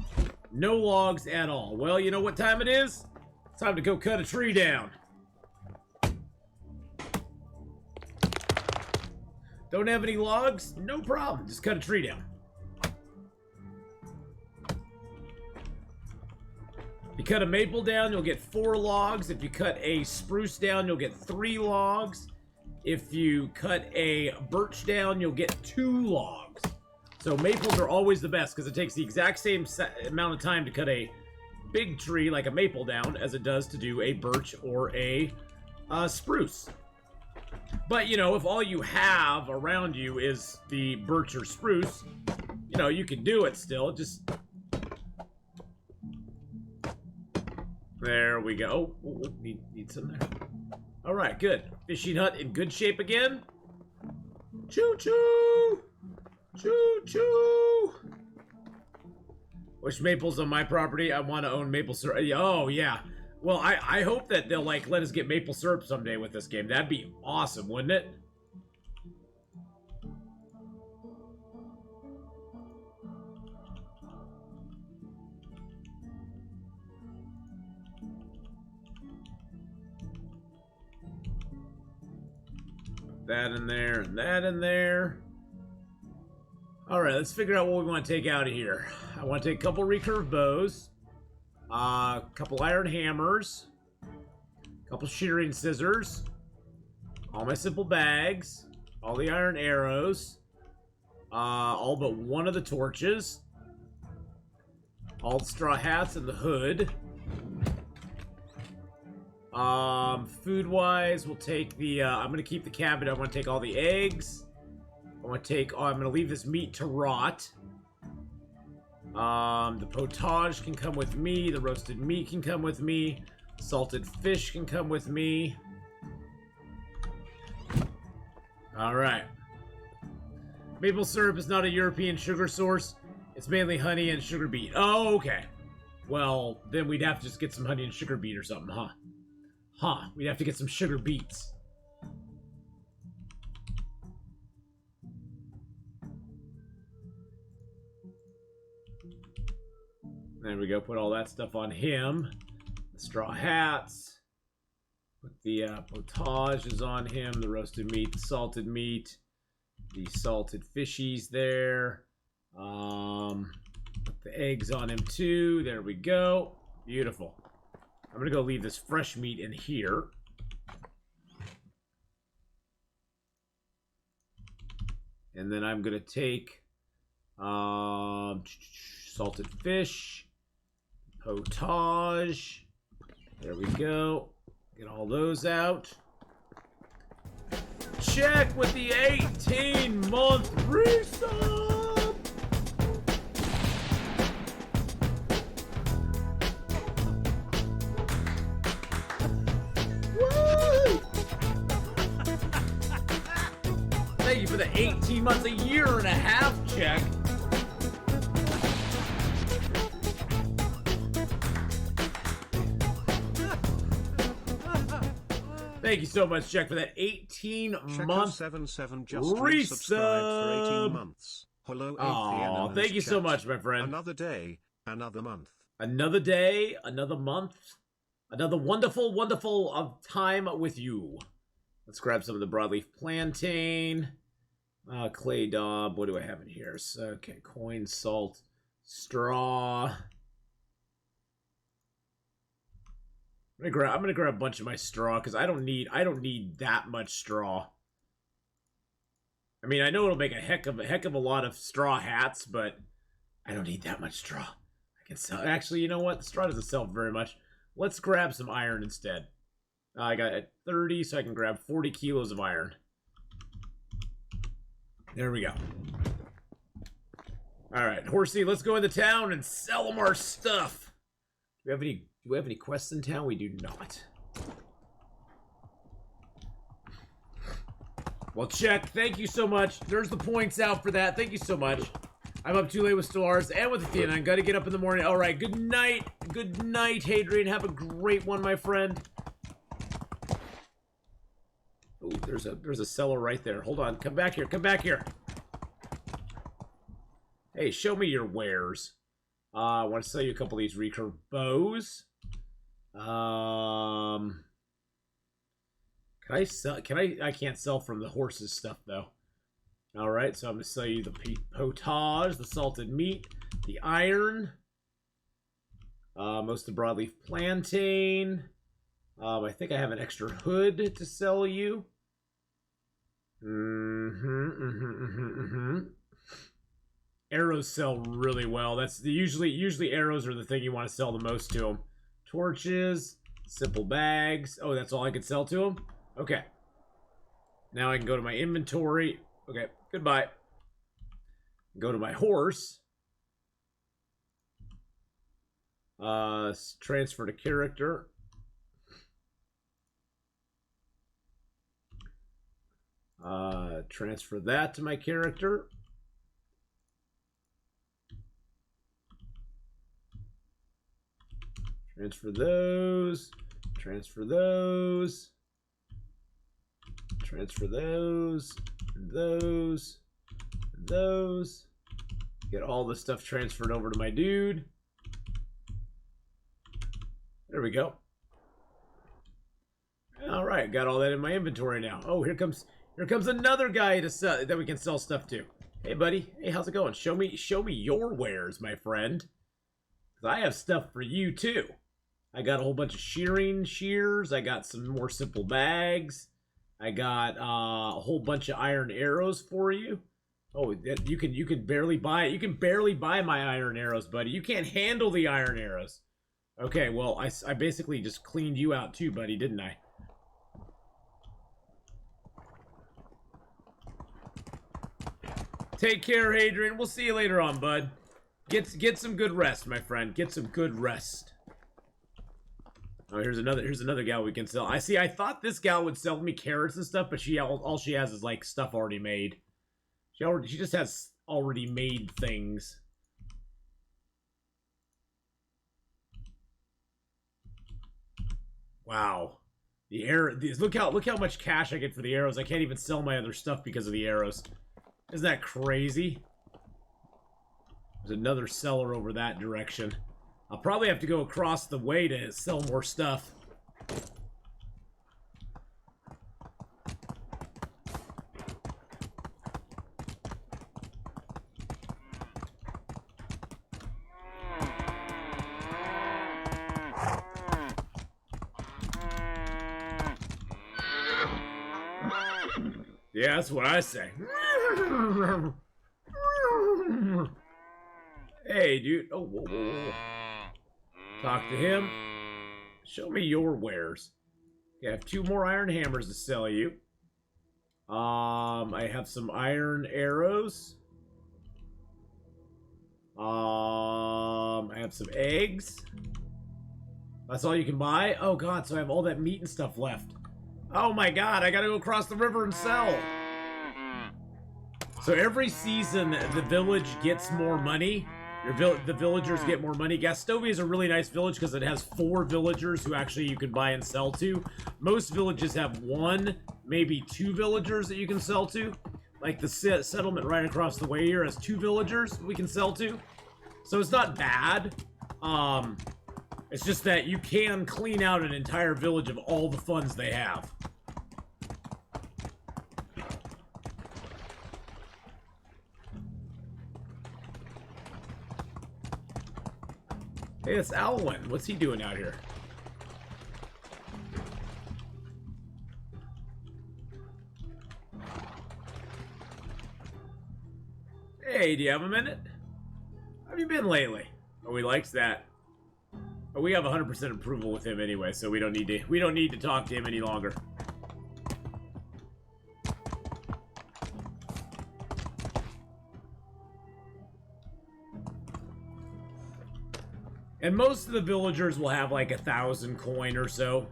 No logs at all. Well, you know what time it is? It's time to go cut a tree down. Don't have any logs? No problem. Just cut a tree down. If you cut a maple down, you'll get 4 logs. If you cut a spruce down, you'll get 3 logs. If you cut a birch down, you'll get 2 logs. So maples are always the best because it takes the exact same amount of time to cut a big tree like a maple down as it does to do a birch or a spruce. But, you know, if all you have around you is the birch or spruce, you know, you can do it still. Just... There we go. Oh, need some there. All right, good. Fishing hut in good shape again. Choo-choo! Choo-choo! Which maples on my property? I want to own maple syrup. Oh, yeah. Well, I hope that they'll, like, let us get maple syrup someday with this game. That'd be awesome, wouldn't it? That in there and that in there. Alright, let's figure out what we want to take out of here. I want to take a couple recurve bows. A couple iron hammers. A couple shearing scissors. All my simple bags. All the iron arrows. All but one of the torches. All the straw hats and the hood. Food-wise, we'll take the, I'm gonna keep the cabinet. I want to take all the eggs. I'm gonna leave this meat to rot. The potage can come with me. The roasted meat can come with me. Salted fish can come with me. Alright. Maple syrup is not a European sugar source. It's mainly honey and sugar beet. Oh, okay. Well, then we'd have to just get some honey and sugar beet or something, huh? Huh, we'd have to get some sugar beets. There we go, put all that stuff on him. The straw hats. Put the potages on him, the roasted meat, the salted meat, the salted fishies there. Put the eggs on him too, there we go. Beautiful. I'm gonna go leave this fresh meat in here. And then I'm gonna take salted fish, potage. There we go. Get all those out. Check with the 18-month resub. Thank you for the 18 months, a year and a half check. Thank you so much, Jack, for that 18-month
77 just resubscribed for 18 months. Hello,
Atheenon. Thank you so much, my friend.
Another day, another month.
Another day, another month, another wonderful, wonderful time with you. Let's grab some of the broadleaf plantain. Clay daub. What do I have in here? So, okay, coin, salt, straw. I'm gonna grab a bunch of my straw because I don't need that much straw. I mean, I know it'll make a heck of a lot of straw hats, but I don't need that much straw. I can sell. Actually, you know what? The straw doesn't sell very much. Let's grab some iron instead. I got 30, so I can grab 40 kilos of iron. There we go. All right, Horsey, let's go into town and sell them our stuff. Do we have any quests in town? We do not. Well, check. Thank you so much. There's the points out for that. Thank you so much. I'm up too late with Stellaris and with Athena. I gotta get up in the morning. All right, good night. Good night, Hadrian. Have a great one, my friend. Oh, there's a cellar right there. Hold on. Come back here. Come back here. Hey, show me your wares. I want to sell you a couple of these recurve bows. Can I sell? I can't sell from the horses stuff though. All right, so I'm gonna sell you the potage, the salted meat, the iron, most of the broadleaf plantain. I think I have an extra hood to sell you. Arrows sell really well. That's usually arrows are the thing you want to sell the most to them. Torches, simple bags. Oh, that's all I can sell to them? Okay. Now I can go to my inventory. Okay, goodbye. Go to my horse. Transfer to character. Transfer that to my character. Transfer those. Transfer those. Transfer those. And those. And those. Get all the stuff transferred over to my dude. There we go. All right, got all that in my inventory now. Oh, here comes another guy to sell that we can sell stuff to. Hey, buddy. Hey, how's it going? Show me your wares, my friend. 'Cause I have stuff for you, too. I got a whole bunch of shearing shears. I got some more simple bags. I got a whole bunch of iron arrows for you. Oh, you can barely buy it. You can barely buy my iron arrows, buddy. You can't handle the iron arrows. Okay, well, I basically just cleaned you out too, buddy, didn't I? Take care, Adrian. We'll see you later on, bud. Get some good rest, my friend. Get some good rest. Oh, here's another gal we can sell. I thought this gal would sell me carrots and stuff, but all she has is like stuff already made. She just has already made things. Wow. Look how much cash I get for the arrows. I can't even sell my other stuff because of the arrows. Isn't that crazy? There's another seller over that direction. I'll probably have to go across the way to sell more stuff. Yeah, that's what I say. Hey, dude. Oh, whoa, whoa, whoa. Talk to him. Show me your wares. Okay, I have 2 more iron hammers to sell you. I have some iron arrows. I have some eggs. That's all you can buy? Oh god, so I have all that meat and stuff left. Oh my god, I gotta go across the river and sell. So every season, the village gets more money. The villagers get more money. Gastovia is a really nice village because it has 4 villagers who actually you can buy and sell to. Most villages have 1, maybe 2 villagers that you can sell to. Like the settlement right across the way here has 2 villagers we can sell to. So it's not bad. It's just that you can clean out an entire village of all the funds they have. Hey, it's Alwyn. What's he doing out here? Hey, do you have a minute? How have you been lately? Oh, he likes that. Oh, we have 100% approval with him anyway, so we don't need to talk to him any longer. And most of the villagers will have like 1,000 coin or so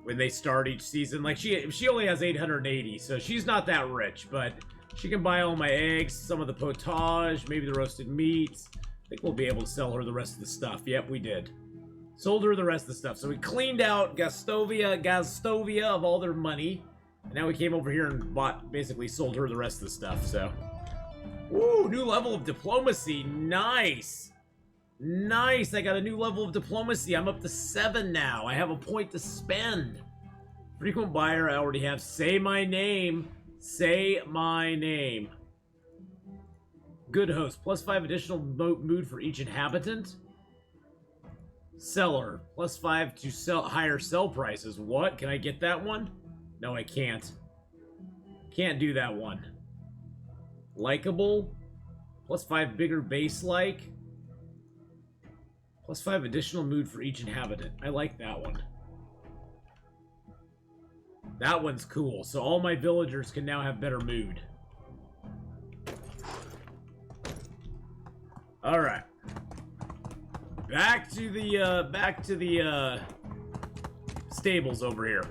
when they start each season. Like she only has 880, so she's not that rich, but she can buy all my eggs, some of the potage, maybe the roasted meats. I think we'll be able to sell her the rest of the stuff. Yep, we did. Sold her the rest of the stuff. So we cleaned out Gastovia of all their money. And now we came over here and basically sold her the rest of the stuff, so. Woo, new level of diplomacy. Nice. Nice, I got a new level of diplomacy. I'm up to 7 now. I have a point to spend. Frequent buyer, I already have. Say my name. Say my name. Good host, +5 additional mood for each inhabitant. Seller, +5 to sell higher sell prices. What? Can I get that one? No, I can't. Can't do that one. Likeable, +5 bigger base like. +5 additional mood for each inhabitant. I like that one. That one's cool. So all my villagers can now have better mood. All right. Back to the stables over here.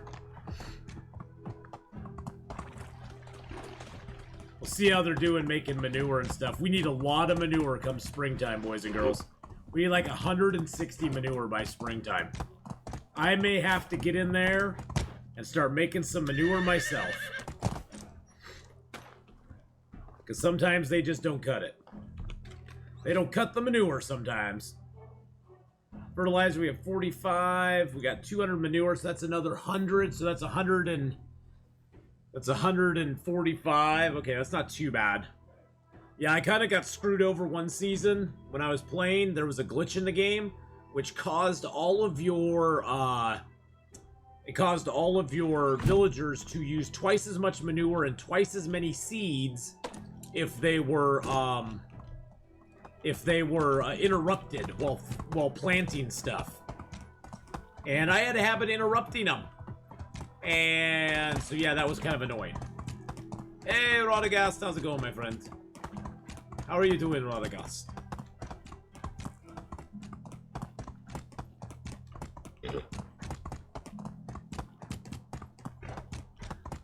We'll see how they're doing making manure and stuff. We need a lot of manure come springtime, boys and girls. We need like 160 manure by springtime. I may have to get in there and start making some manure myself. Because sometimes they just don't cut it. They don't cut the manure sometimes. Fertilizer, we have 45. We got 200 manure, so that's another 100. So that's 100 and... That's 145. Okay, that's not too bad. Yeah, I kind of got screwed over one season when I was playing. There was a glitch in the game, which caused all of your, villagers to use twice as much manure and twice as many seeds if they were interrupted while planting stuff. And I had a habit interrupting them. And so yeah, that was kind of annoying. Hey, Radagast, how's it going, my friend? How are you doing, Radagast?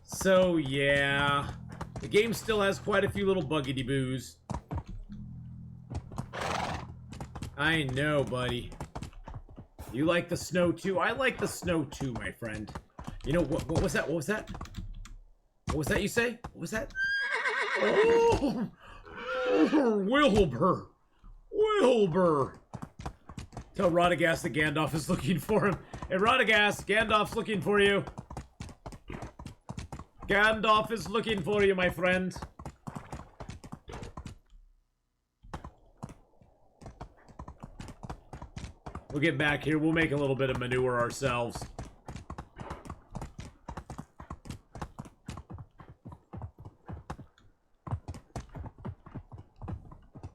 So yeah, the game still has quite a few little buggity boos. I know, buddy. You like the snow too? I like the snow too, my friend. You know, what was that? What was that? What was that you say? What was that? Oh! Wilbur! Wilbur! Tell Radagast that Gandalf is looking for him. Hey, Radagast, Gandalf's looking for you. Gandalf is looking for you, my friend. We'll get back here. We'll make a little bit of manure ourselves.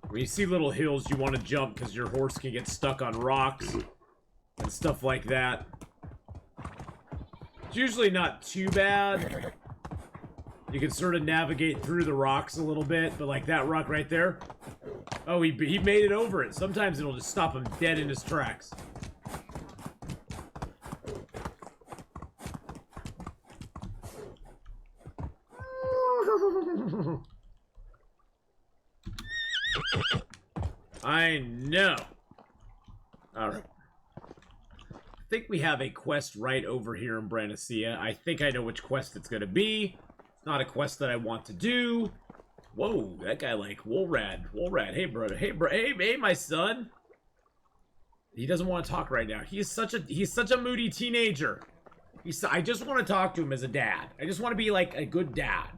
When you see little hills, you want to jump because your horse can get stuck on rocks and stuff like that. It's usually not too bad. You can sort of navigate through the rocks a little bit, but like that rock right there. Oh, he made it over it. Sometimes it'll just stop him dead in his tracks. I know. Alright. I think we have a quest right over here in Brandisia. I think I know which quest it's going to be. It's not a quest that I want to do. Whoa, that guy like Woolrad. Woolrad, hey brother, hey my son. He doesn't want to talk right now. He's such a moody teenager. I just want to talk to him as a dad. I just want to be like a good dad.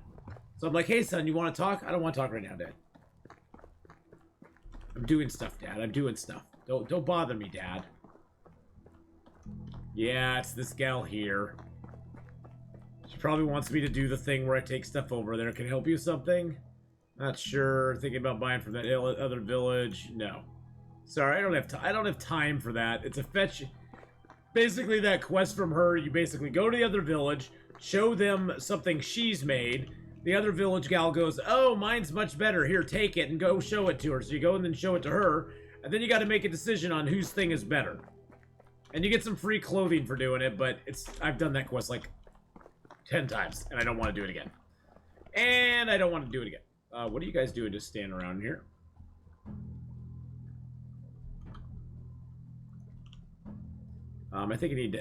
So I'm like, hey son, you want to talk? I don't want to talk right now, Dad. I'm doing stuff, Dad. I'm doing stuff. Don't bother me, Dad. Yeah, it's this gal here. She probably wants me to do the thing where I take stuff over there. Can I help you with something? Not sure. Thinking about buying from that other village. No. Sorry, I don't have time for that. It's a fetch. Basically, that quest from her, you basically go to the other village, show them something she's made. The other village gal goes, oh, mine's much better. Here, take it and go show it to her. So you go and then show it to her. And then you got to make a decision on whose thing is better. And you get some free clothing for doing it, but I've done that quest like 10 times. And I don't want to do it again. And I don't want to do it again. What are you guys doing just standing around here? I think I need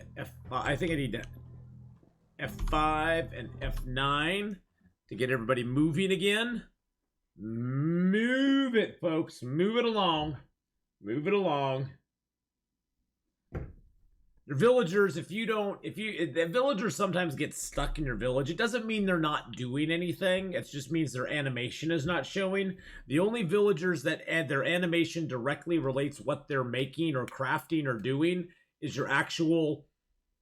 to F5 and F9 to get everybody moving again. Move it, folks. Move it along. Move it along. Your villagers, the villagers sometimes get stuck in your village. It doesn't mean they're not doing anything. It just means their animation is not showing. The only villagers that add their animation directly relates what they're making or crafting or doing is your actual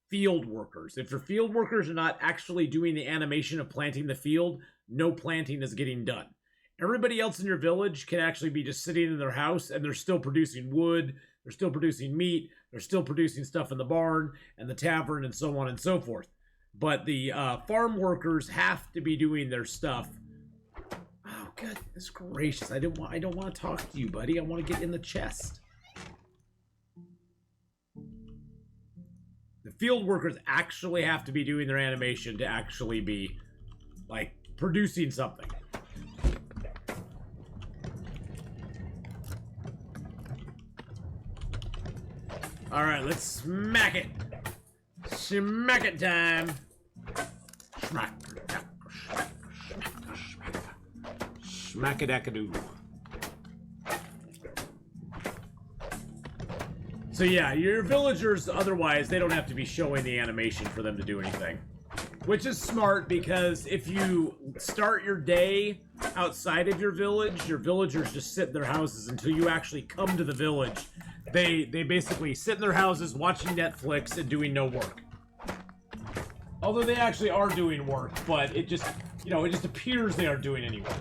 field workers. If your field workers are not actually doing the animation of planting the field, no planting is getting done. Everybody else in your village can actually be just sitting in their house and they're still producing wood, they're still producing meat, they're still producing stuff in the barn and the tavern and so on and so forth. But the farm workers have to be doing their stuff. Oh, goodness gracious. I don't want to talk to you, buddy. I want to get in the chest. The field workers actually have to be doing their animation to actually be, like, producing something. Alright, let's smack it. Smack it time. Smack. Smack-a-dack-a-doo. So yeah, your villagers, otherwise, they don't have to be showing the animation for them to do anything. Which is smart, because if you start your day outside of your villagers just sit in their houses until you actually come to the village. They basically sit in their houses watching Netflix and doing no work. Although they actually are doing work, but it just, you know, it just appears they aren't doing any work.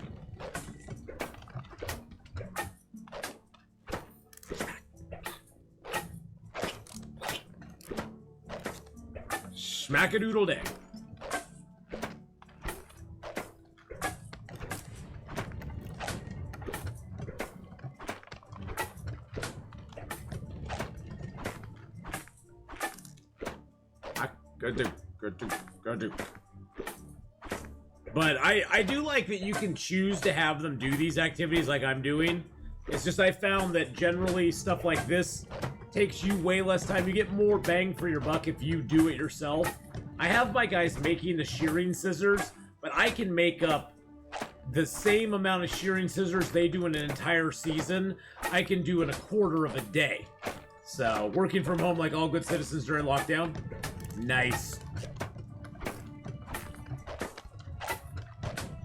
Smack-a-doodle-day. Go do. But I do like that you can choose to have them do these activities like I'm doing. It's just I found that generally stuff like this takes you way less time. You get more bang for your buck if you do it yourself. I have my guys making the shearing scissors, but I can make up the same amount of shearing scissors they do in an entire season. I can do in a quarter of a day. So, working from home like all good citizens during lockdown. Nice.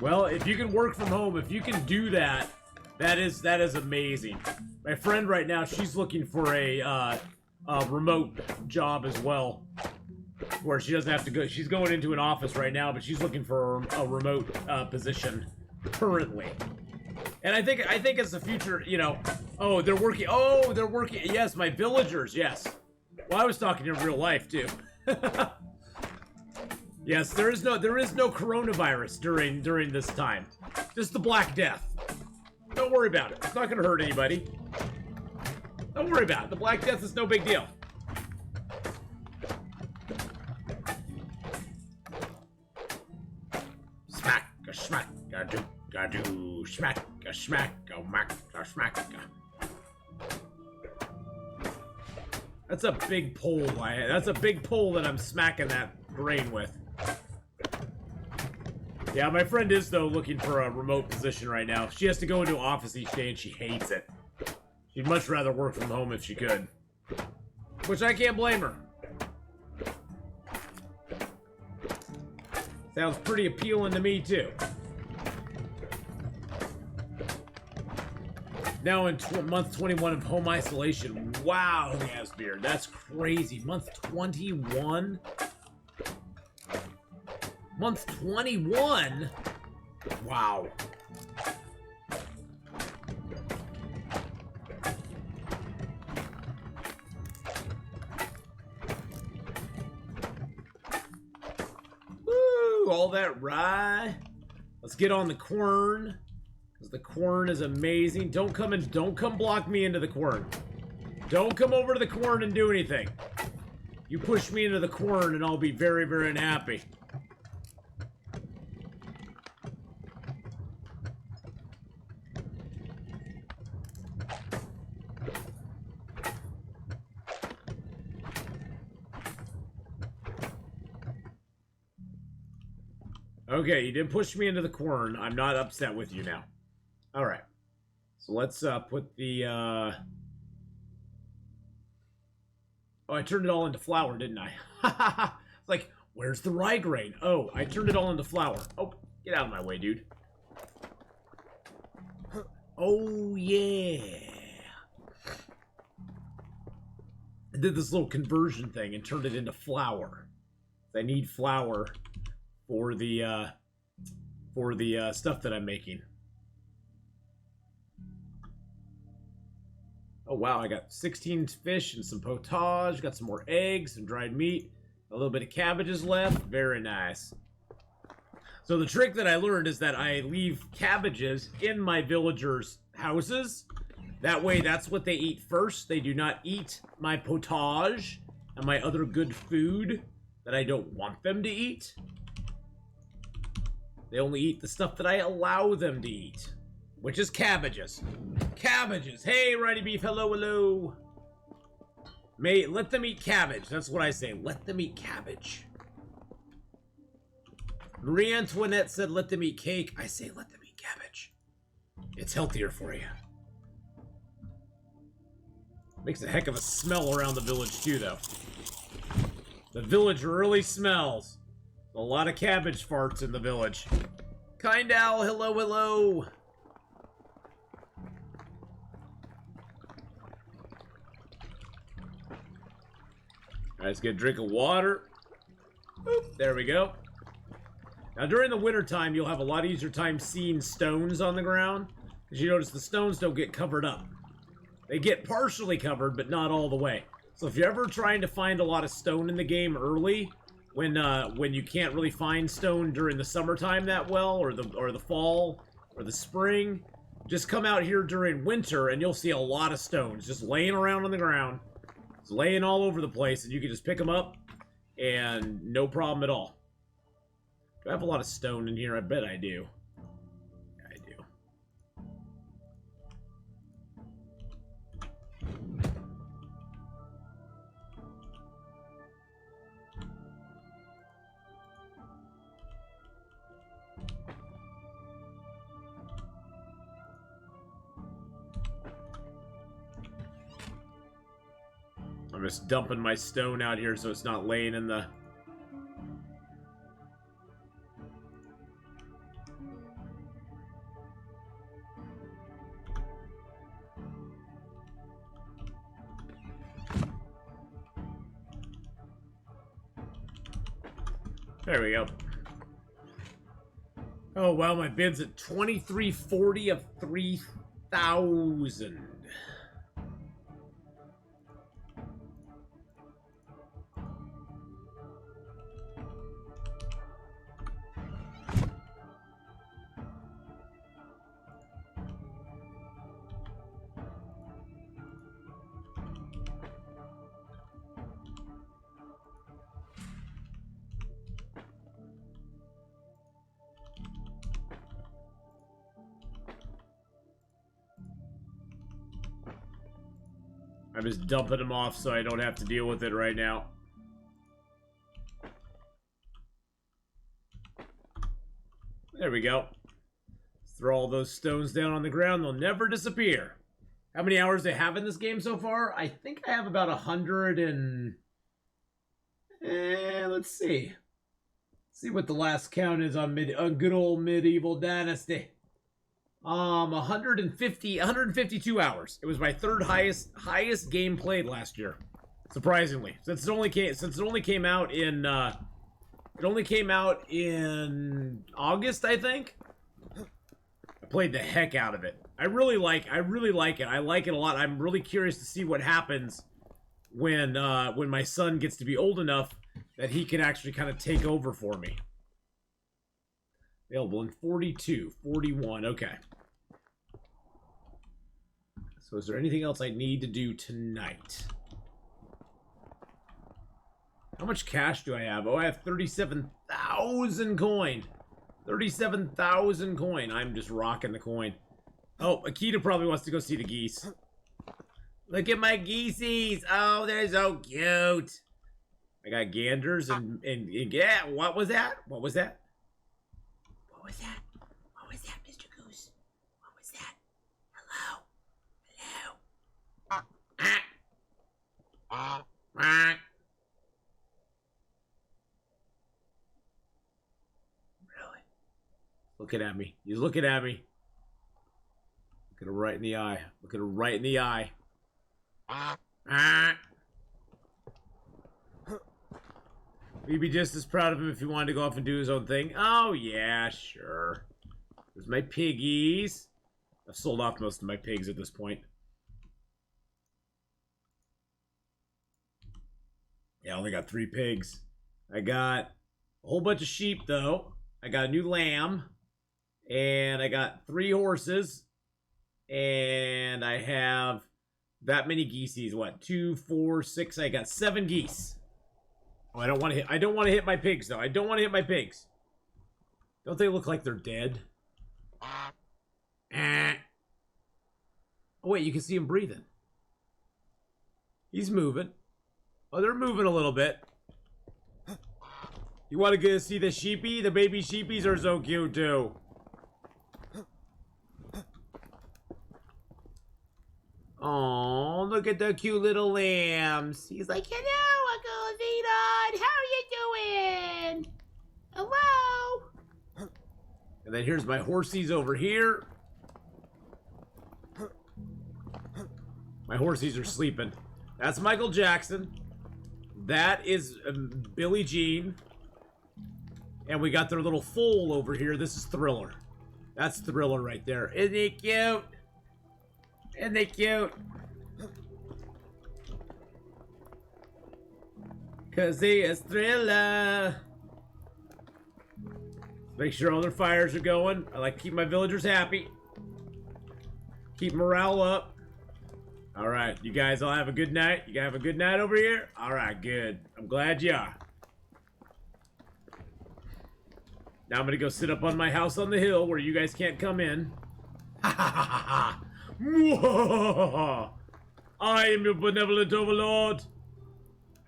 Well, if you can work from home, if you can do that, that is amazing. My friend right now, she's looking for a remote job as well, where she doesn't have to go. She's going into an office right now, but she's looking for a remote position currently. And I think it's the future. You know, oh, they're working. Oh, they're working. Yes, my villagers. Yes. Well, I was talking in real life too. Yes, there is no coronavirus during this time. Just the Black Death. Don't worry about it. It's not gonna hurt anybody. Don't worry about it. The Black Death is no big deal. Smack a smack a do smack a smack a mack a smack a. That's a big pole. That's a big pole that I'm smacking that grain with. Yeah, my friend is, though, looking for a remote position right now. She has to go into an office each day, and she hates it. She'd much rather work from home if she could. Which I can't blame her. Sounds pretty appealing to me, too. Now in month 21 of home isolation. Wow, Gasbeard, that's crazy. Month 21? Month 21? Wow. Woo, all that rye. Let's get on the quern. Because the quern is amazing. Don't come block me into the quern. Don't come over to the quern and do anything. You push me into the quern and I'll be very, very unhappy. Okay, you didn't push me into the quern. I'm not upset with you now. Alright. So let's put the Oh, I turned it all into flour, didn't I? It's like, where's the rye grain? Oh, I turned it all into flour. Oh, get out of my way, dude. Oh, yeah. I did this little conversion thing and turned it into flour. I need flour for the stuff that I'm making. Oh wow, I got 16 fish and some potage, got some more eggs, some dried meat, a little bit of cabbages left. Very nice. So the trick that I learned is that I leave cabbages in my villagers' houses. That way, that's what they eat first. They do not eat my potage and my other good food that I don't want them to eat. They only eat the stuff that I allow them to eat, which is cabbages. Cabbages. Hey, Righty Beef. Hello, hello. Let them eat cabbage. That's what I say. Let them eat cabbage. Marie Antoinette said, let them eat cake. I say, let them eat cabbage. It's healthier for you. Makes a heck of a smell around the village, too, though. The village really smells. A lot of cabbage farts in the village. Kind Owl, hello, hello. Alright, let's get a drink of water. Oop, there we go. Now, during the wintertime, you'll have a lot easier time seeing stones on the ground. Because you notice the stones don't get covered up. They get partially covered, but not all the way. So if you're ever trying to find a lot of stone in the game early, when you can't really find stone during the summertime that well, or the fall, or the spring, just come out here during winter and you'll see a lot of stones just laying around on the ground. It's laying all over the place, and you can just pick them up, and no problem at all. Do I have a lot of stone in here? I bet I do. Yeah, I do. I'm just dumping my stone out here so it's not laying in the... There we go. Oh, wow, my bid's at 2340 of 3,000. I'm just dumping them off so I don't have to deal with it right now. There we go. Throw all those stones down on the ground. They'll never disappear. How many hours do I have in this game so far? I think I have about 100 and... let's see. Let's see what the last count is on good old medieval Dynasty. 152 hours. It was my third highest game played last year, surprisingly. Since it only came out in August, I think. I played the heck out of it. I really like it. I like it a lot. I'm really curious to see what happens when my son gets to be old enough that he can actually kind of take over for me. Available in 42, 41, okay. So is there anything else I need to do tonight? How much cash do I have? Oh, I have 37,000 coin. 37,000 coin. I'm just rocking the coin. Oh, Akita probably wants to go see the geese. Look at my geesies. Oh, they're so cute. I got ganders and yeah, what was that? What was that? What was that? What was that, Mr. Goose? What was that? Hello? Hello? Really? Looking at me. He's looking at me. Look at her right in the eye. Look at her right in the eye. We'd be just as proud of him if he wanted to go off and do his own thing. Oh, yeah, sure. There's my piggies. I've sold off most of my pigs at this point. Yeah, I only got 3 pigs. I got a whole bunch of sheep, though. I got a new lamb. And I got 3 horses. And I have that many geesies. What? 2, 4, 6. I got 7 geese. Oh, I don't want to hit my pigs, though. I don't want to hit my pigs. Don't they look like they're dead? Oh, wait, you can see him breathing. He's moving. Oh, they're moving a little bit. You want to go see the sheepy? The baby sheepies are so cute, too. Oh, look at the cute little lambs. He's like, hello, Uncle Atheenon. How are you doing? Hello? And And then here's my horsies over here. My horsies are sleeping. That's Michael Jackson. That is Billie Jean. And we got their little foal over here. This is Thriller. That's Thriller right there. Isn't he cute? Isn't he cute? Cause he is Thriller. Make sure all their fires are going. I like to keep my villagers happy. Keep morale up. Alright, you guys all have a good night. You guys have a good night over here? Alright, good. I'm glad you are. Now I'm gonna go sit up on my house on the hill where you guys can't come in. Ha ha ha ha! I am your benevolent overlord.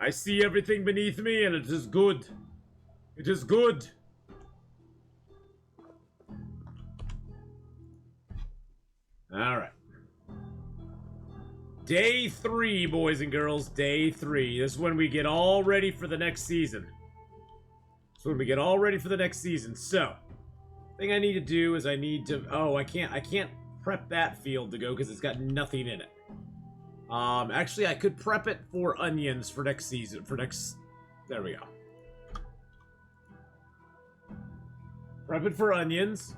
I see everything beneath me and it is good. It is good. Alright. Day 3, boys and girls. Day 3. This is when we get all ready for the next season. This is when we get all ready for the next season. So, thing I need to do is I need to... Oh, I can't prep that field to go because it's got nothing in it. Actually, I could prep it for onions for next season. There we go. Prep it for onions.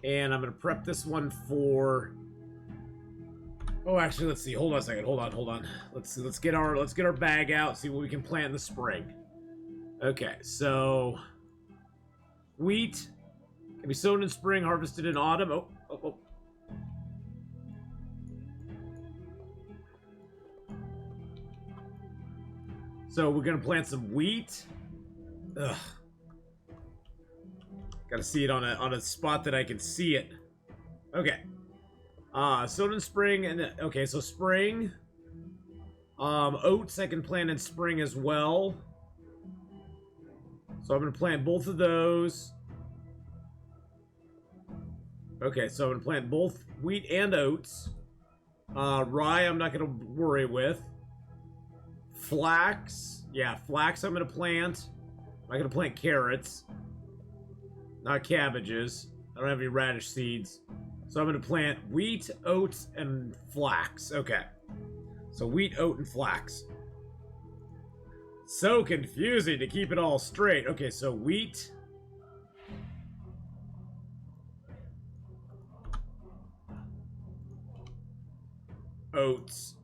And I'm going to prep this one for... Oh, actually, let's see. Hold on a second. Hold on. Let's get our bag out. See what we can plant in the spring. Okay, so wheat can be sown in spring, harvested in autumn. Oh. So we're gonna plant some wheat. Ugh. Gotta see it on a spot that I can see it. Okay. Sown in spring, and okay, so spring. Oats I can plant in spring as well. So I'm gonna plant both of those. Okay, so I'm gonna plant both wheat and oats. Rye I'm not gonna worry with. Flax, yeah, flax I'm gonna plant. I'm not gonna plant carrots. Not cabbages. I don't have any radish seeds. So I'm going to plant wheat, oats, and flax. Okay. So wheat, oat, and flax. So confusing to keep it all straight. Okay, so wheat. Oats.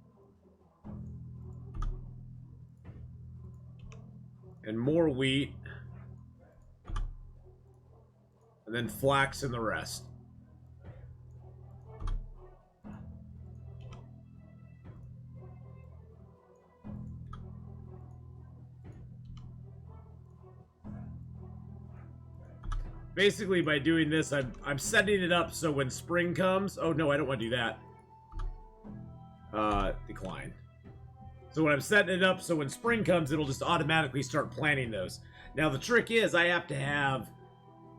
And more wheat. And then flax and the rest. Basically, by doing this, I'm setting it up so when spring comes... Oh, no, I don't want to do that. Decline. So when I'm setting it up so when spring comes, it'll just automatically start planting those. Now, the trick is I have to have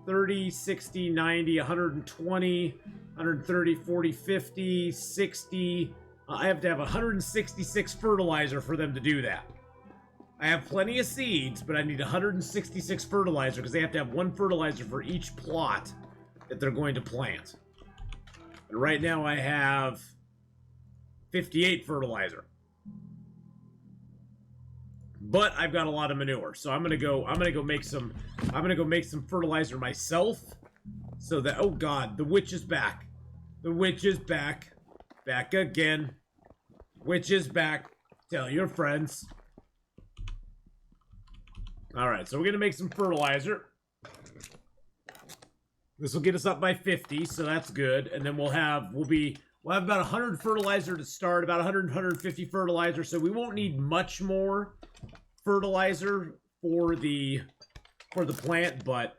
30, 60, 90, 120, 130, 40, 50, 60... I have to have 166 fertilizer for them to do that. I have plenty of seeds, but I need 166 fertilizer because they have to have one fertilizer for each plot that they're going to plant. And right now I have 58 fertilizer. But I've got a lot of manure, so I'm gonna go make some fertilizer myself. So that, oh god, the witch is back. The witch is back. Back again. Witch is back. Tell your friends. Alright, so we're going to make some fertilizer. This will get us up by 50, so that's good. And then we'll have about 100 fertilizer to start, about 150 fertilizer, so we won't need much more fertilizer for the plant, but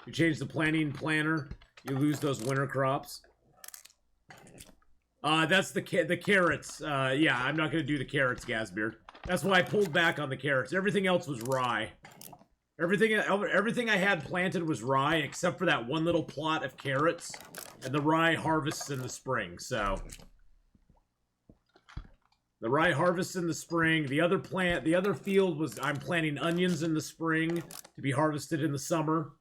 you change the planting planner, you lose those winter crops. That's the carrots. Yeah, I'm not gonna do the carrots, Gasbeard. That's why I pulled back on the carrots. Everything else was rye. Everything I had planted was rye, except for that one little plot of carrots, and the rye harvests in the spring. So The rye harvest in the spring. The other field was I'm planting onions in the spring to be harvested in the summer.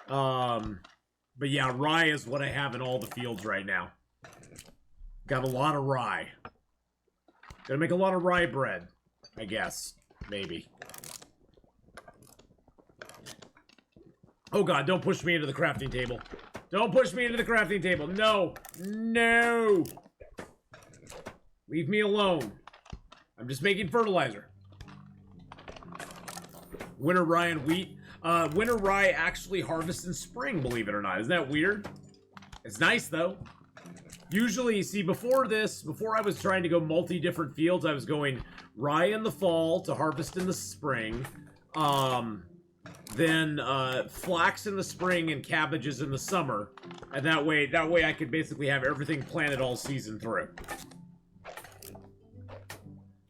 But yeah, rye is what I have in all the fields right now. Got a lot of rye. Gonna make a lot of rye bread, I guess. Maybe. Oh god, don't push me into the crafting table. Don't push me into the crafting table. No. No. Leave me alone. I'm just making fertilizer. Winter rye and wheat. Winter rye actually harvests in spring, believe it or not. Isn't that weird? It's nice, though. Usually, see, before I was trying to go multi-different fields, I was going rye in the fall to harvest in the spring. Then flax in the spring and cabbages in the summer. And that way I could basically have everything planted all season through.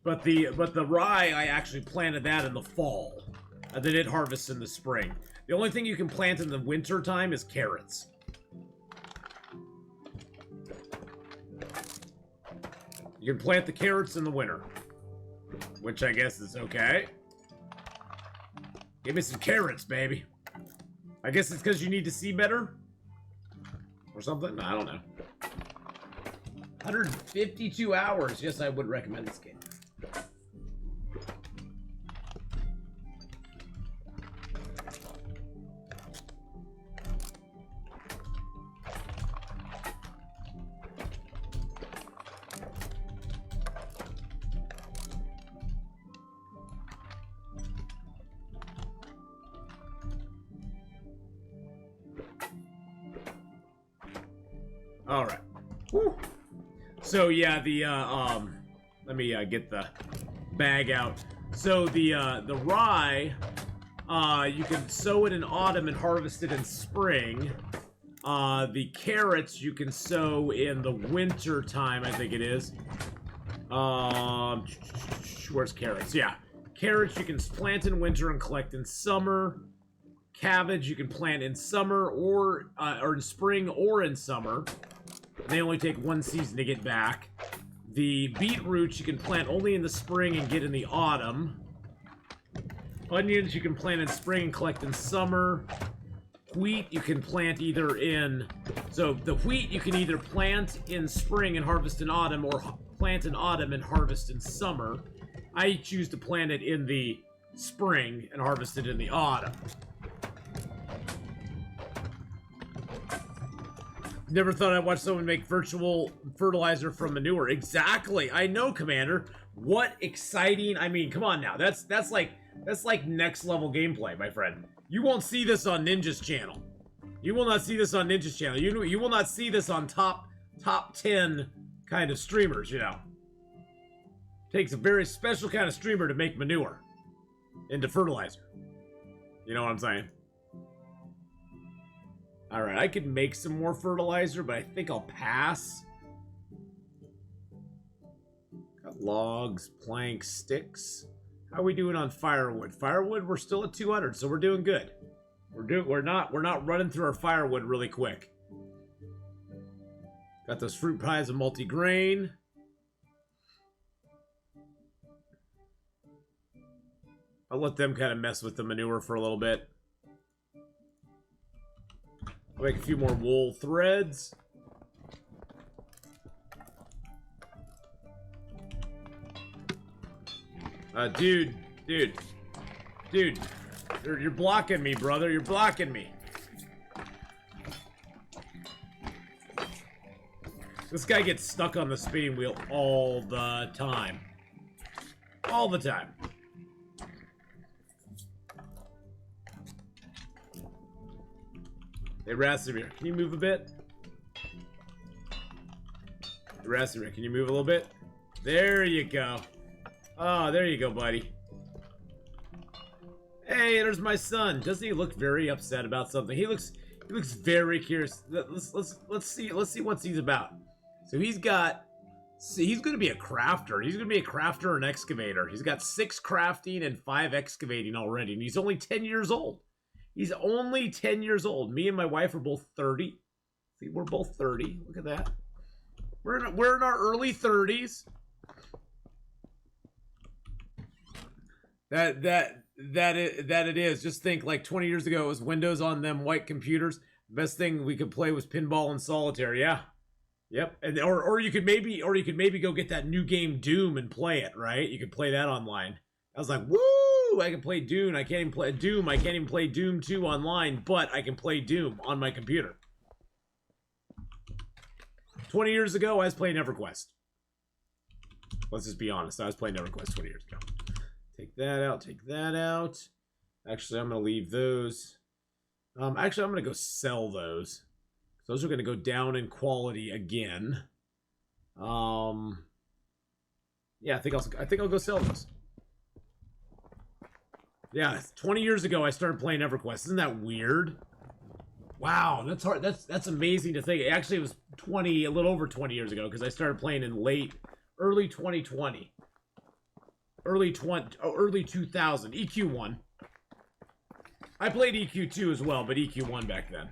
But the rye, I actually planted that in the fall. And then it harvests in the spring. The only thing you can plant in the winter time is carrots. You can plant the carrots in the winter. Which I guess is okay. Give me some carrots, baby. I guess it's because you need to see better? Or something? I don't know. 152 hours. Yes, I would recommend this game. All right. Whew. So yeah, let me get the bag out. So the rye, you can sow it in autumn and harvest it in spring. The carrots you can sow in the winter time, I think it is. Where's carrots? Yeah, carrots you can plant in winter and collect in summer. Cabbage you can plant in summer or in spring or in summer. They only take one season to get back. The beetroots you can plant only in the spring and get in the autumn. Onions you can plant in spring and collect in summer. Wheat you can plant either in... So the wheat you can either plant in spring and harvest in autumn, or plant in autumn and harvest in summer. I choose to plant it in the spring and harvest it in the autumn. Never thought I'd watch someone make virtual fertilizer from manure. Exactly. I know, Commander. What exciting. I mean, come on now. That's like next level gameplay, my friend. You won't see this on Ninja's channel. You will not see this on Ninja's channel. You will not see this on top 10 kind of streamers, you know. Takes a very special kind of streamer to make manure into fertilizer. You know what I'm saying? Alright, I could make some more fertilizer, but I think I'll pass. Got logs, planks, sticks. How are we doing on firewood? Firewood, we're still at 200, so we're doing good. We're not running through our firewood really quick. Got those fruit pies of multi-grain. I'll let them kind of mess with the manure for a little bit. I'll make a few more wool threads. Dude. You're blocking me, brother. You're blocking me. This guy gets stuck on the spinning wheel all the time. All the time. Hey, Rasimir, can you move a bit? Hey, Rasimir, can you move a little bit? There you go. Oh, there you go, buddy. Hey, there's my son. Doesn't he look very upset about something? He looks very curious. Let's see what he's about. So he's gonna be a crafter. He's gonna be a crafter and excavator. He's got 6 crafting and 5 excavating already, and he's only 10 years old. He's only 10 years old. Me and my wife are both 30. See, we're both 30. Look at that. We're in our early 30s. That it is. Just think, like 20 years ago, it was Windows on them white computers. The best thing we could play was pinball and solitaire. Yeah, yep. And or you could maybe go get that new game Doom and play it. Right? You could play that online. I was like, woo! I can play Doom. I can't even play Doom. I can't even play Doom 2 online, but I can play Doom on my computer. 20 years ago, I was playing EverQuest. Let's just be honest. I was playing EverQuest 20 years ago. Take that out. Take that out. Actually, I'm going to leave those. Actually, I'm going to go sell those. Those are going to go down in quality again. Yeah, I think I'll go sell those. Yeah, 20 years ago I started playing EverQuest. Isn't that weird? Wow, that's hard. That's amazing to think. Actually, it was a little over 20 years ago because I started playing in early 2020. Early 2000, EQ1. I played EQ2 as well, but EQ1 back then.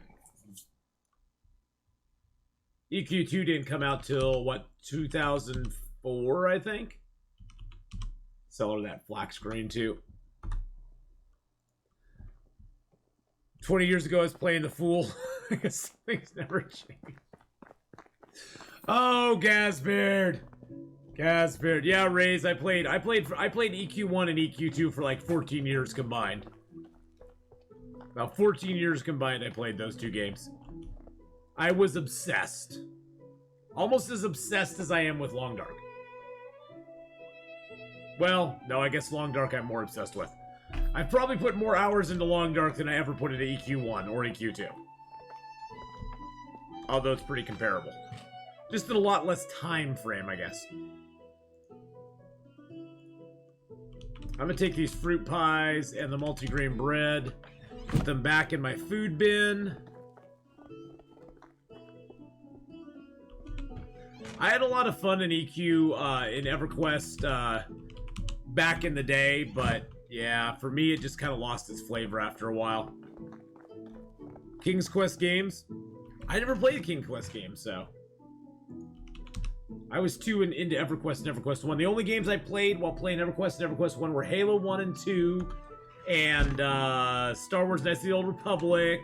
EQ2 didn't come out till, what, 2004, I think? Sell her that black screen, too. 20 years ago, I was playing the Fool. I guess things never change. Oh, Gasbeard. Gasbeard. Yeah, Raze, I played EQ1 and EQ2 for like 14 years combined. About 14 years combined, I played those two games. I was obsessed. Almost as obsessed as I am with Long Dark. Well, no, I guess Long Dark I'm more obsessed with. I've probably put more hours into Long Dark than I ever put into EQ1 or EQ2. Although it's pretty comparable. Just in a lot less time frame, I guess. I'm gonna take these fruit pies and the multigrain bread, put them back in my food bin. I had a lot of fun in EQ, in EverQuest, back in the day, but yeah, for me it just kind of lost its flavor after a while. King's Quest games? I never played a King's Quest game, so... I was too into EverQuest and EverQuest 1. The only games I played while playing EverQuest and EverQuest 1 were Halo 1 and 2, and Star Wars Knights of the Old Republic,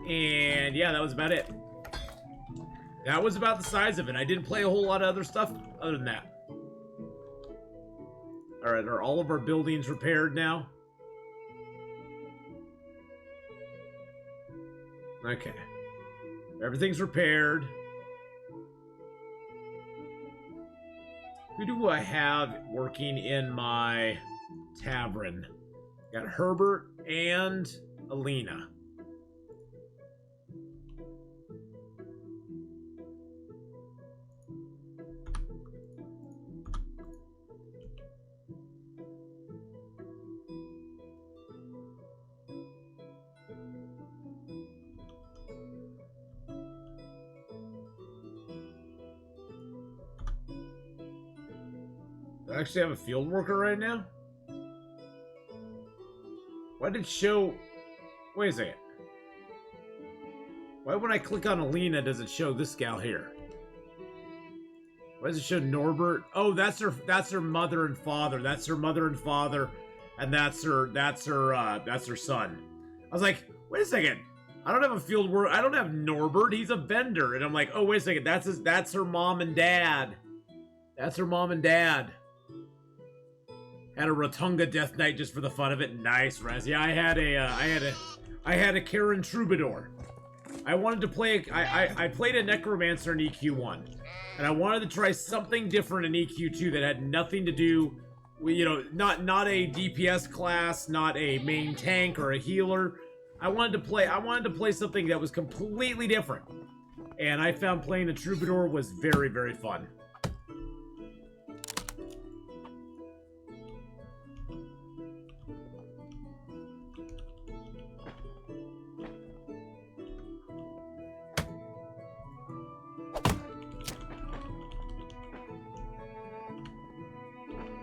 and yeah, that was about it. That was about the size of it. I didn't play a whole lot of other stuff other than that. Alright, are all of our buildings repaired now? Okay. Everything's repaired. Who do I have working in my tavern? Got Herbert and Alina. Do I actually have a field worker right now? Why did it show... Wait a second. Why when I click on Alina does it show this gal here? Why does it show Norbert? Oh, that's her mother and father. That's her mother and father, and that's her son. I was like, wait a second. I don't have a field worker. I don't have Norbert. He's a vendor. And I'm like, oh, wait a second. That's her mom and dad. That's her mom and dad. Had a Rotunga Death Knight just for the fun of it. Nice, Raz. Yeah, I had a Karen Troubadour. I wanted to play. I played a Necromancer in EQ1, and I wanted to try something different in EQ2 that had nothing to do with, you know, not a DPS class, not a main tank or a healer. I wanted to play something that was completely different, and I found playing a Troubadour was very, very fun.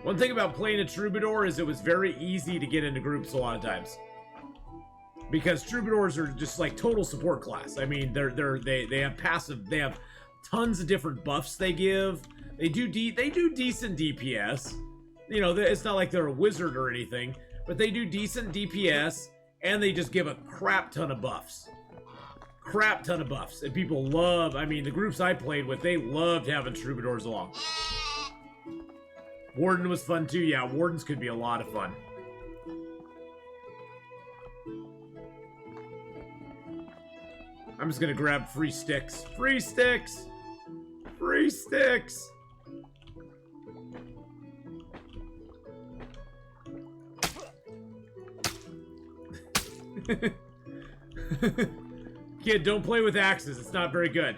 One thing about playing a Troubadour is it was very easy to get into groups a lot of times. Because Troubadours are just like total support class. I mean, they have passive, they have tons of different buffs they give. They do decent DPS. You know, it's not like they're a wizard or anything, but they do decent DPS, and they just give a crap ton of buffs. Crap ton of buffs. And people love, I mean, the groups I played with, they loved having troubadours along. Warden was fun too. Yeah, wardens could be a lot of fun. I'm just gonna grab free sticks. Free sticks! Free sticks! Kid, don't play with axes. It's not very good.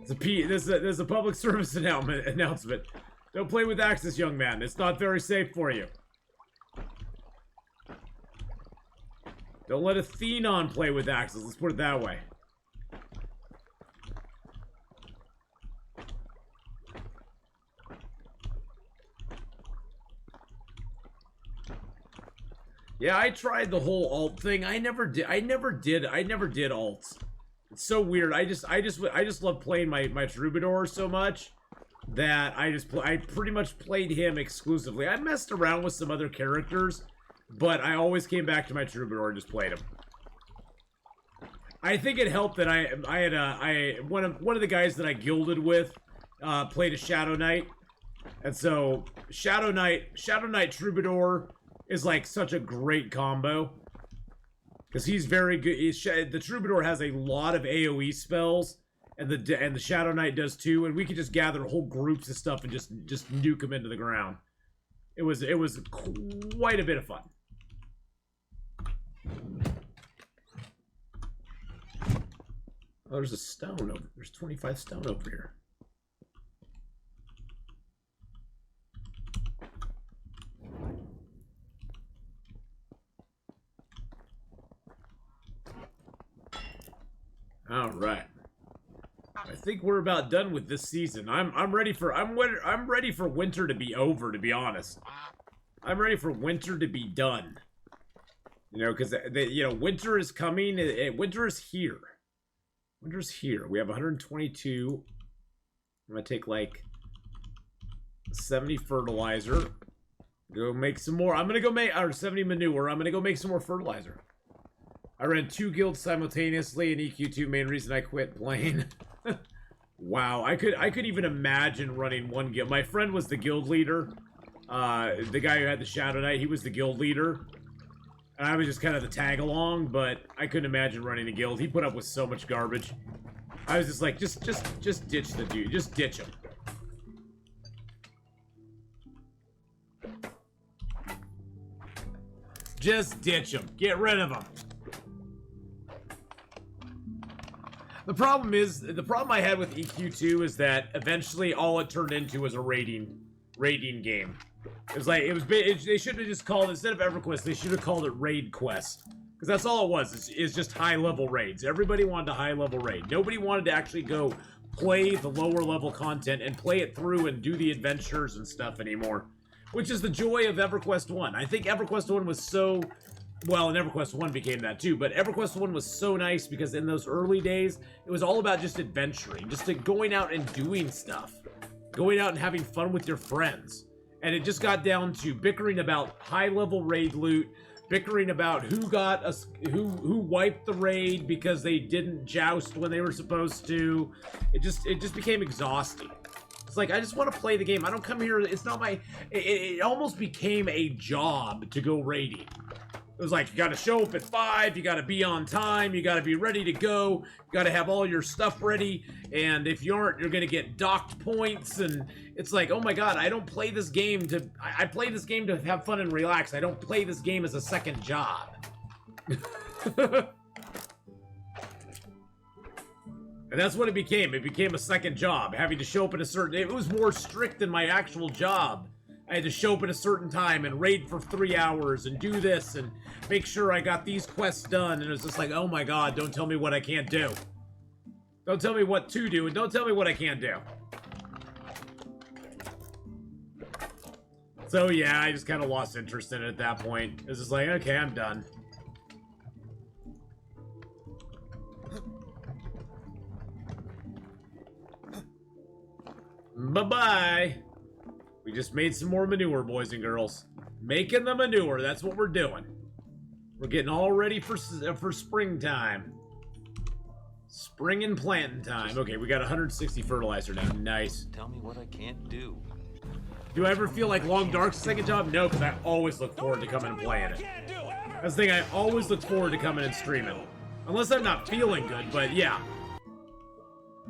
There's a public service announcement. Don't play with axes, young man. It's not very safe for you. Don't let Atheenon play with axes. Let's put it that way. Yeah, I tried the whole alt thing. I never did alts. It's so weird. I just love playing my troubadour so much that I pretty much played him exclusively. I messed around with some other characters, but I always came back to my troubadour and just played him. I think it helped that one of the guys that I guilded with played a Shadow Knight, and so Shadow Knight troubadour is like such a great combo because he's very good. The troubadour has a lot of AoE spells, and the Shadow Knight does too. And we could just gather whole groups of stuff and just nuke them into the ground. It was quite a bit of fun. Oh, there's a stone over. There's 25 stone over here. All right. I think we're about done with this season. I'm ready for winter to be over, to be honest. I'm ready for winter to be done. You know, because winter is coming. Winter is here. Winter's here. We have 122. I'm gonna take like 70 fertilizer. Go make some more. I'm gonna go make 70 manure. I'm gonna go make some more fertilizer. I ran 2 guilds simultaneously in EQ2. Main reason I quit playing. Wow, I could even imagine running 1 guild. My friend was the guild leader. The guy who had the Shadow Knight, he was the guild leader. And I was just kind of the tag along, but I couldn't imagine running a guild. He put up with so much garbage. I was just like, just ditch the dude. Just ditch him. Just ditch him. Get rid of him. The problem I had with EQ2 is that eventually all it turned into was a raiding game. They should have just called, instead of EverQuest, they should have called it Raid Quest. Because that's all it was, is just high-level raids. Everybody wanted a high-level raid. Nobody wanted to actually go play the lower-level content and play it through and do the adventures and stuff anymore. Which is the joy of EverQuest 1. I think EverQuest 1 was so... Well, and EverQuest 1 became that too, but EverQuest 1 was so nice because in those early days, it was all about just adventuring, just going out and doing stuff. Going out and having fun with your friends. And it just got down to bickering about high-level raid loot, bickering about who wiped the raid because they didn't joust when they were supposed to. It just became exhausting. It's like, I just want to play the game. I don't come here, it's not my... It almost became a job to go raiding. It was like, you gotta show up at 5, you gotta be on time, you gotta be ready to go, you gotta have all your stuff ready, and if you aren't, you're gonna get docked points, and it's like, oh my god, I don't play this game to... I play this game to have fun and relax. I don't play this game as a second job. And that's what it became. It became a second job, having to show up at a certain... It was more strict than my actual job. I had to show up at a certain time and raid for 3 hours and do this and make sure I got these quests done. And it was just like, oh my god, don't tell me what I can't do. Don't tell me what to do, and don't tell me what I can't do. So yeah, I just kind of lost interest in it at that point. It was just like, okay, I'm done. Bye-bye. We just made some more manure, boys and girls. Making the manure, that's what we're doing. We're getting all ready for springtime. Spring and planting time. Okay, we got 160 fertilizer now. Nice.
Tell me what I can't do.
Do I ever feel like Long Dark's second job? No, because I always look forward to coming and playing it. That's the thing, I always look forward to coming and streaming. Unless I'm not feeling good, but yeah.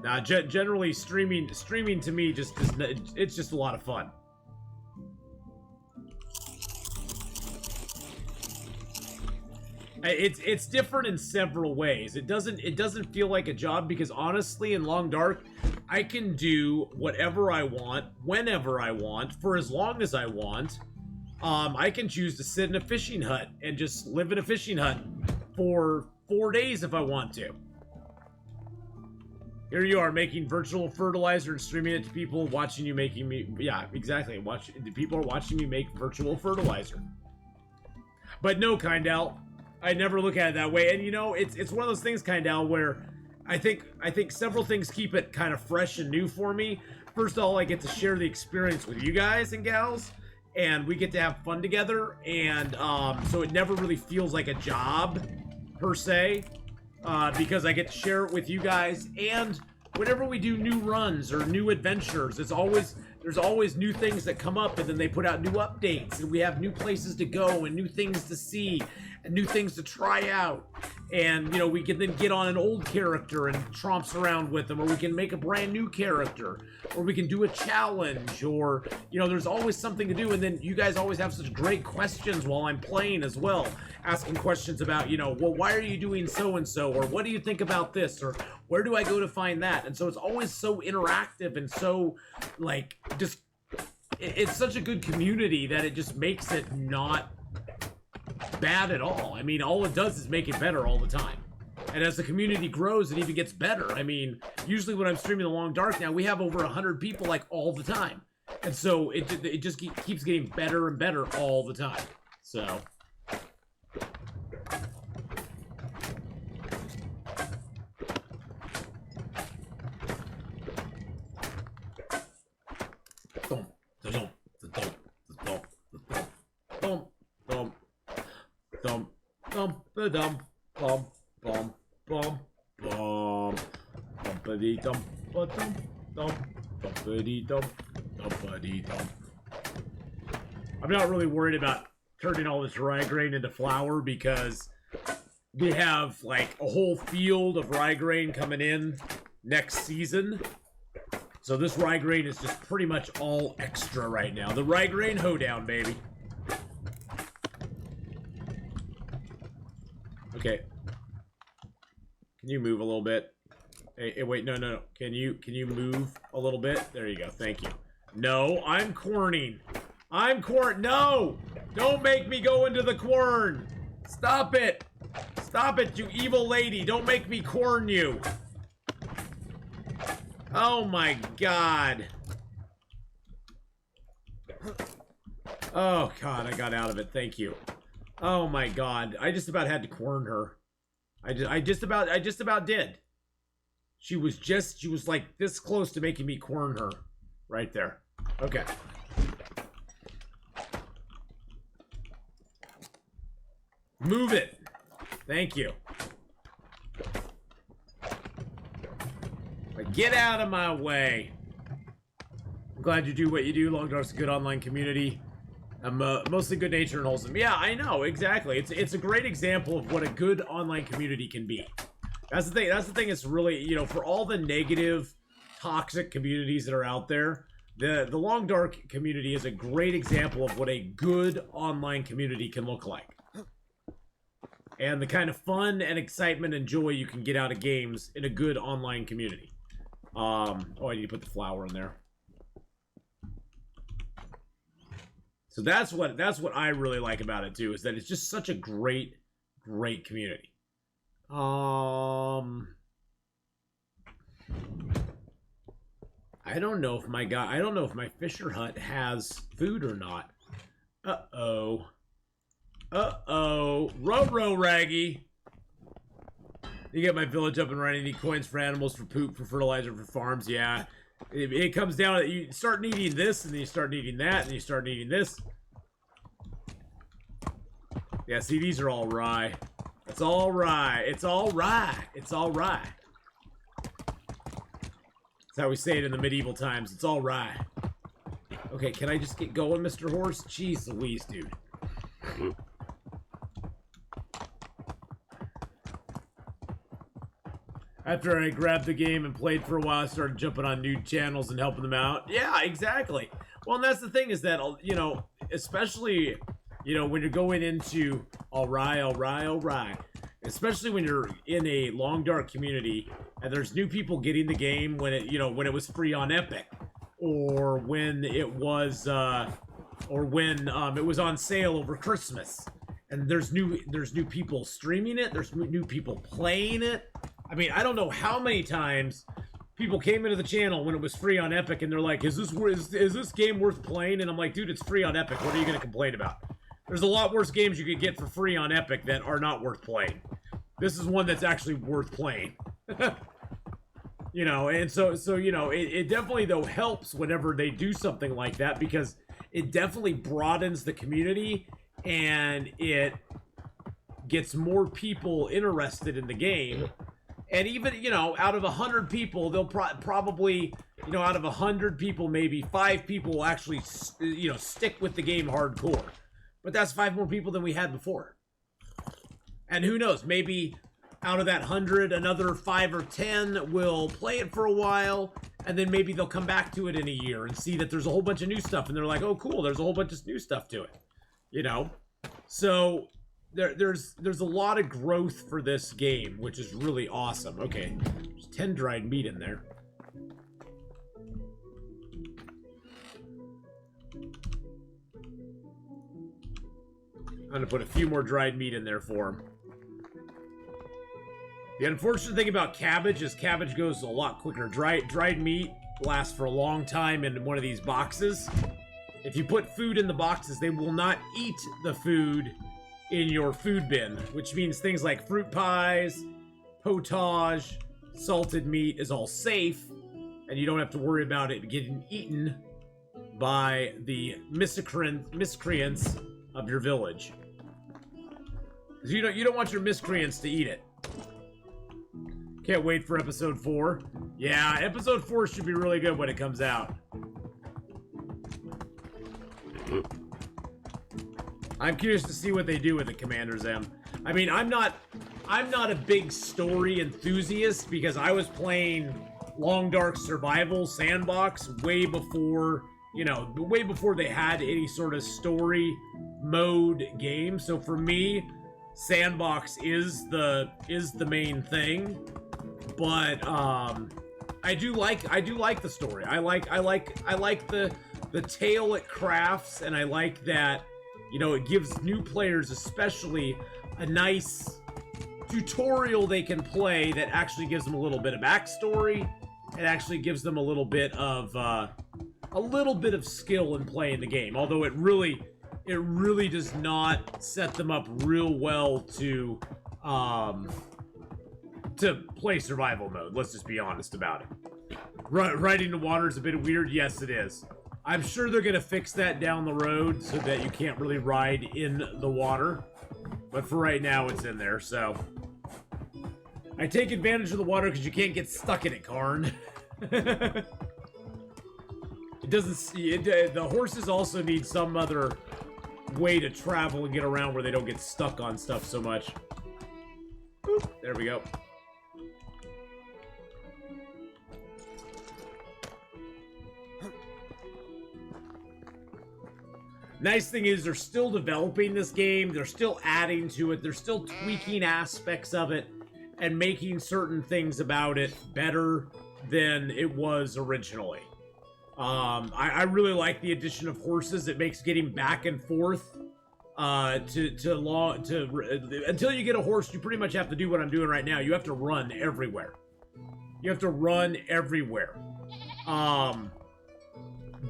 Nah, generally streaming to me it's just a lot of fun. It's different in several ways. It doesn't feel like a job because honestly in Long Dark I can do whatever I want, whenever I want, for as long as I want. I can choose to sit in a fishing hut and just live in a fishing hut for 4 days if I want to. Here you are making virtual fertilizer and streaming it to people watching you making me. Yeah, exactly. People are watching me make virtual fertilizer. But no, Kindal, I never look at it that way. And you know, it's one of those things, Kindal, where I think several things keep it kind of fresh and new for me. First of all, I get to share the experience with you guys and gals, and we get to have fun together. And so it never really feels like a job per se, because I get to share it with you guys. And whenever we do new runs or new adventures, there's always new things that come up, and then they put out new updates, and we have new places to go and new things to see and new things to try out. And you know, we can then get on an old character and tromps around with them, or we can make a brand new character, or we can do a challenge, or you know, there's always something to do. And then you guys always have such great questions while I'm playing as well, asking questions about, you know, well, why are you doing so and so, or what do you think about this, or where do I go to find that? And so it's always so interactive and so like just it's such a good community that it just makes it not bad at all. I mean, all it does is make it better all the time. And as the community grows, it even gets better. I mean, usually when I'm streaming The Long Dark now, we have over 100 people like all the time. And so it just keeps getting better and better all the time. So I'm not really worried about turning all this rye grain into flour because we have like a whole field of rye grain coming in next season. So this rye grain is just pretty much all extra right now. The rye grain hoedown, baby. Okay. Can you move a little bit? Hey, wait, no. Can you move a little bit? There you go. Thank you. No, I'm corning. No! Don't make me go into the quern. Stop it. Stop it, you evil lady. Don't make me corn you. Oh my god. Oh god, I got out of it. Thank you. Oh my god. I just about had to corn her. I just about did. She was like this close to making me corn her. Right there. Okay. Move it. Thank you. Get out of my way. I'm glad you do what you do. Long Dark's a good online community. I'm mostly good natured and wholesome. Yeah, I know, exactly. It's a great example of what a good online community can be. That's the thing. That's the thing. It's really, you know, for all the negative, toxic communities that are out there, the Long Dark community is a great example of what a good online community can look like. And the kind of fun and excitement and joy you can get out of games in a good online community. Oh, I need to put the flour in there. So that's what I really like about it too, is that it's just such a great community. I don't know if my Fisher hut has food or not. Uh-oh. Row, Raggy. You get my village up and running. Need coins for animals, for poop, for fertilizer, for farms. Yeah. It comes down to you start needing this, and then you start needing that, and you start needing this. Yeah, see, these are all rye. It's all rye. It's all rye. It's all rye. That's how we say it in the medieval times. It's all rye. Okay, can I just get going, Mr. Horse? Jeez Louise, dude. After I grabbed the game and played for a while, I started jumping on new channels and helping them out. Yeah, exactly. Well, and that's the thing is that, you know, especially, you know, when you're going into all right, especially when you're in a long dark community and there's new people getting the game when it, you know, when it was free on Epic, or when it was, it was on sale over Christmas, and there's new people streaming it, there's new people playing it. I mean, I don't know how many times people came into the channel when it was free on Epic and they're like, is this game worth playing? And I'm like, dude, it's free on Epic. What are you going to complain about? There's a lot worse games you could get for free on Epic that are not worth playing. This is one that's actually worth playing. You know, and so you know, it definitely, though, helps whenever they do something like that, because it definitely broadens the community and it gets more people interested in the game. And even, you know, out of 100 people, they'll probably, you know, out of 100 people, maybe 5 people will actually, you know, stick with the game hardcore. But that's 5 more people than we had before. And who knows, maybe out of that 100, another 5 or 10 will play it for a while, and then maybe they'll come back to it in a year and see that there's a whole bunch of new stuff, and they're like, oh, cool, there's a whole bunch of new stuff to it. You know? So there's a lot of growth for this game, which is really awesome. Okay, there's 10 dried meat in there. I'm gonna put a few more dried meat in there for him. The unfortunate thing about cabbage is cabbage goes a lot quicker. Dried meat lasts for a long time in one of these boxes. If you put food in the boxes, they will not eat the food in your food bin, which means things like fruit pies, potage, salted meat is all safe, and you don't have to worry about it getting eaten by the miscreants of your village. You don't want your miscreants to eat it. Can't wait for episode 4. Yeah, episode 4 should be really good when it comes out. I'm curious to see what they do with the Commander's M. I mean, I'm not a big story enthusiast because I was playing Long Dark Survival Sandbox way before, you know, way before they had any sort of story mode game. So for me, Sandbox is the main thing. But I do like the story. I like the tale it crafts, and I like that, you know, it gives new players especially a nice tutorial they can play that actually gives them a little bit of backstory. It actually gives them a little bit of skill in playing the game. Although it really does not set them up real well to play survival mode. Let's just be honest about it. Riding the water is a bit weird. Yes, it is. I'm sure they're going to fix that down the road so that you can't really ride in the water. But for right now, it's in there, so. I take advantage of the water because you can't get stuck in it, Karn. It doesn't... the horses also need some other way to travel and get around where they don't get stuck on stuff so much. Boop, there we go. Nice thing is they're still developing this game, they're still adding to it, they're still tweaking aspects of it and making certain things about it better than it was originally. I really like the addition of horses. It makes getting back and forth until you get a horse, you pretty much have to do what I'm doing right now. You have to run everywhere. You have to run everywhere.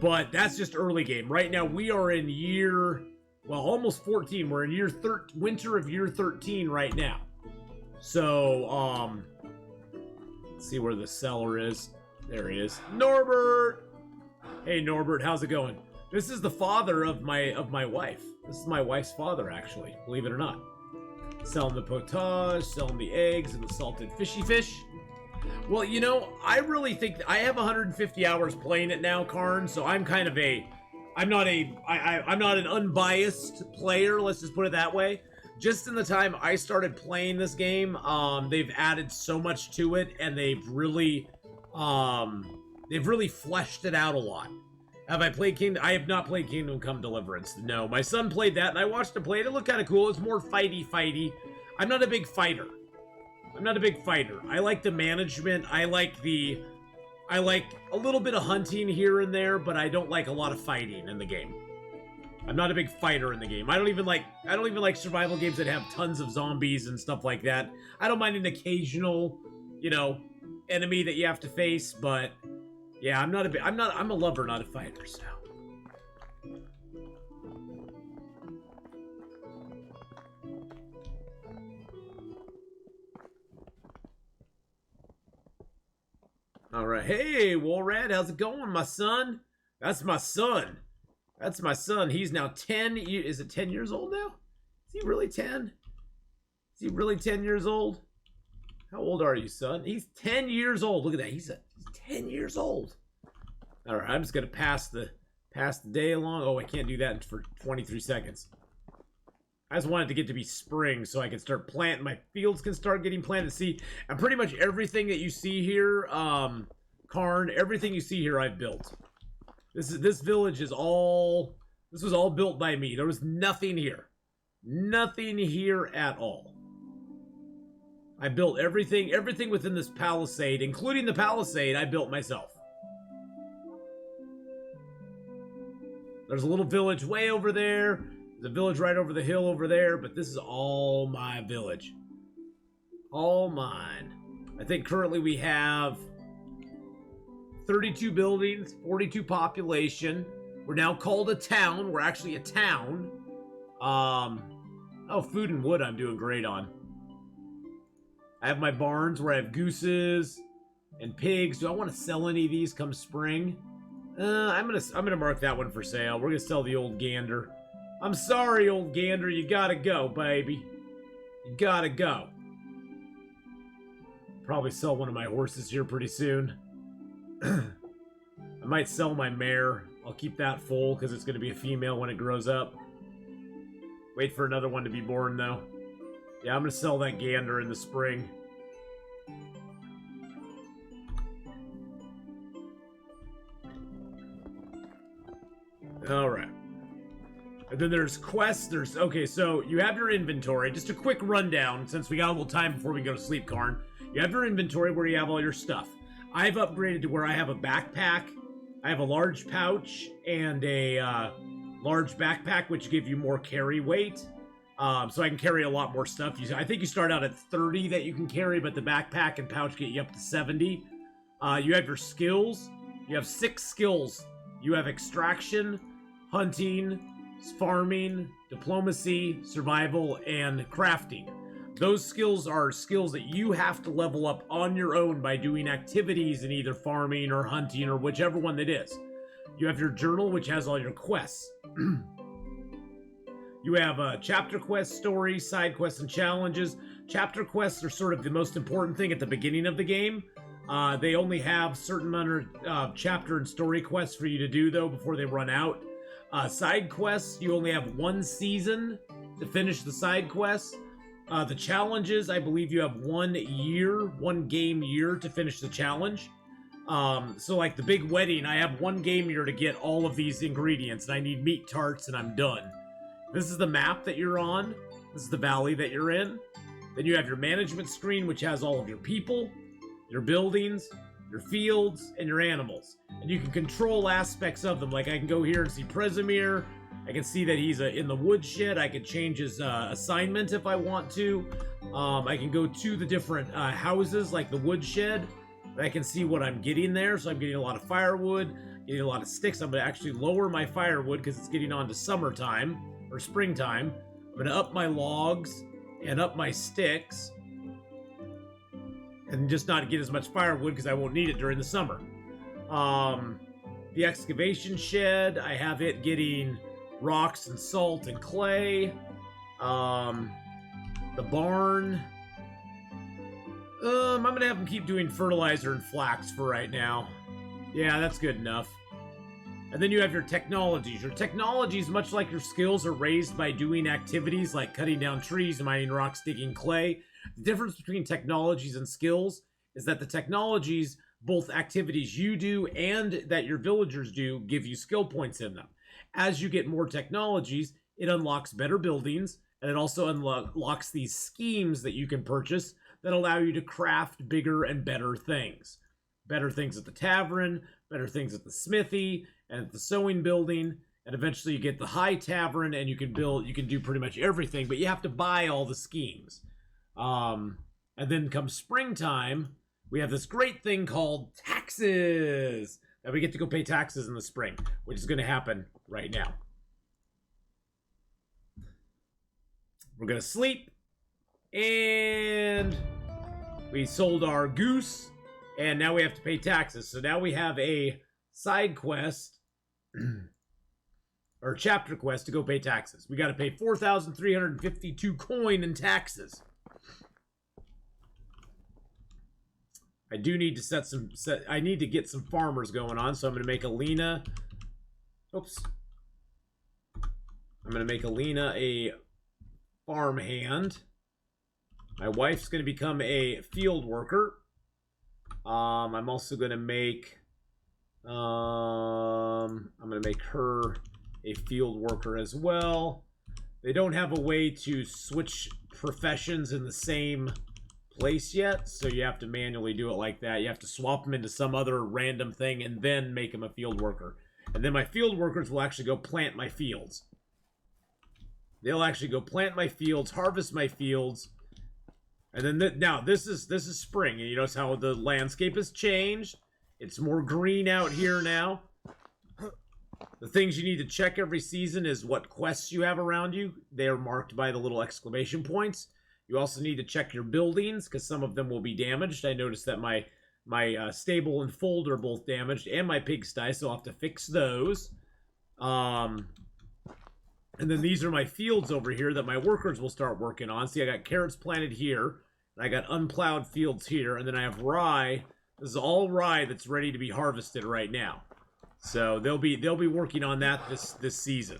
But that's just early game. Right now, we are in year, well, almost 14. We're in winter of year 13 right now. So, let's see where the cellar is. There he is. Norbert! Hey, Norbert, how's it going? This is the father of my wife. This is my wife's father, actually, believe it or not. Selling the potage, selling the eggs and the salted fishy fish. Well, you know, I really think I have 150 hours playing it now, Karn, so I'm kind of I'm not an unbiased player, let's just put it that way. Just in the time I started playing this game, they've added so much to it, and they've really fleshed it out a lot. Have I played Kingdom? I have not played Kingdom Come Deliverance. No, my son played that, and I watched him play it. It looked kind of cool. It's more fighty. I'm not a big fighter. I like the management. I like a little bit of hunting here and there, but I don't like a lot of fighting in the game. I'm not a big fighter in the game. I don't even like survival games that have tons of zombies and stuff like that. I don't mind an occasional, you know, enemy that you have to face, but yeah, I'm a lover, not a fighter, so. All right. Hey, Walrad, how's it going, my son? That's my son. That's my son. He's now 10. Is it 10 years old now? Is he really 10? Is he really 10 years old? How old are you, son? He's 10 years old. Look at that. He's 10 years old. All right. I'm just going to pass the day along. Oh, I can't do that for 23 seconds. I just wanted to get to be spring so I can start planting. My fields can start getting planted. See, and pretty much everything that you see here, Karn, everything you see here I've built. This village is all, this was all built by me. There was nothing here. Nothing here at all. I built everything within this palisade, including the palisade, I built myself. There's a little village way over there. There's a village right over the hill over there, but this is all my village. All mine. I think currently we have 32 buildings, 42 population. We're now called a town. We're actually a town. Oh, food and wood I'm doing great on. I have my barns where I have gooses and pigs. Do I want to sell any of these come spring? I'm gonna mark that one for sale. We're gonna sell the old gander. I'm sorry, old gander. You gotta go, baby. You gotta go. Probably sell one of my horses here pretty soon. I might sell my mare. I'll keep that full because it's going to be a female when it grows up. Wait for another one to be born, though. Yeah, I'm going to sell that gander in the spring. Alright. And then there's quests. Okay, so you have your inventory. Just a quick rundown, since we got a little time before we go to sleep, Karn. You have your inventory where you have all your stuff. I've upgraded to where I have a backpack, I have a large pouch, and a large backpack, which give you more carry weight. So I can carry a lot more stuff. I think you start out at 30 that you can carry, but the backpack and pouch get you up to 70. You have your skills. You have 6 skills. You have extraction, hunting, farming, diplomacy, survival, and crafting. Those skills are skills that you have to level up on your own by doing activities in either farming or hunting or whichever one that is. You have your journal, which has all your quests. You have chapter quests, stories, side quests, and challenges. Chapter quests are sort of the most important thing at the beginning of the game. They only have certain amount of chapter and story quests for you to do, though, before they run out. Side quests, you only have 1 season to finish the side quests. The challenges, I believe you have 1 game year to finish the challenge. So like the big wedding, I have 1 game year to get all of these ingredients, and I need meat tarts, and I'm done. This is the map that you're on. This is the valley that you're in. Then you have your management screen, which has all of your people, your buildings, your fields, and your animals. And you can control aspects of them. Like I can go here and see Presimir. I can see that he's in the woodshed. I can change his assignment if I want to. I can go to the different houses, like the woodshed. I can see what I'm getting there. So I'm getting a lot of firewood, getting a lot of sticks. I'm going to actually lower my firewood because it's getting on to summertime or springtime. I'm going to up my logs and up my sticks and just not get as much firewood because I won't need it during the summer. The excavation shed, I have it getting rocks and salt and clay. The barn, I'm gonna have them keep doing fertilizer and flax for right now. Yeah, that's good enough. And then you have your technologies. Your technologies, much like your skills, are raised by doing activities like cutting down trees, mining rocks, digging clay. The difference between technologies and skills is that the technologies, both activities you do and that your villagers do, give you skill points in them. As you get more technologies, it unlocks better buildings, and it also unlocks these schemes that you can purchase that allow you to craft bigger and better things. Better things at the tavern, better things at the smithy, and at the sewing building, and eventually you get the high tavern, and you can do pretty much everything, but you have to buy all the schemes. And then come springtime, we have this great thing called taxes. That we get to go pay taxes in the spring, which is going to happen right now. We're going to sleep, and we sold our goose, and now we have to pay taxes. So now we have a side quest, or chapter quest, to go pay taxes. We got to pay 4,352 coin in taxes. I do need to I need to get some farmers going on, so I'm going to make Alina. Oops. I'm going to make Alina a farmhand. My wife's going to become a field worker. I'm also going to make I'm going to make her a field worker as well. They don't have a way to switch professions in the same place yet, so you have to manually do it like that. You have to swap them into some other random thing and then make them a field worker. And then my field workers will actually go plant my fields. They'll actually go plant my fields, harvest my fields. And then now this is spring, and you notice how the landscape has changed. It's more green out here now. The things you need to check every season is what quests you have around you. They are marked by the little exclamation points. You also need to check your buildings, because some of them will be damaged. I noticed that my stable and fold are both damaged, and my pigsty, so I'll have to fix those. And then these are my fields over here that my workers will start working on. See, I got carrots planted here, and I got unplowed fields here, and then I have rye. This is all rye that's ready to be harvested right now. So they'll be working on that this season.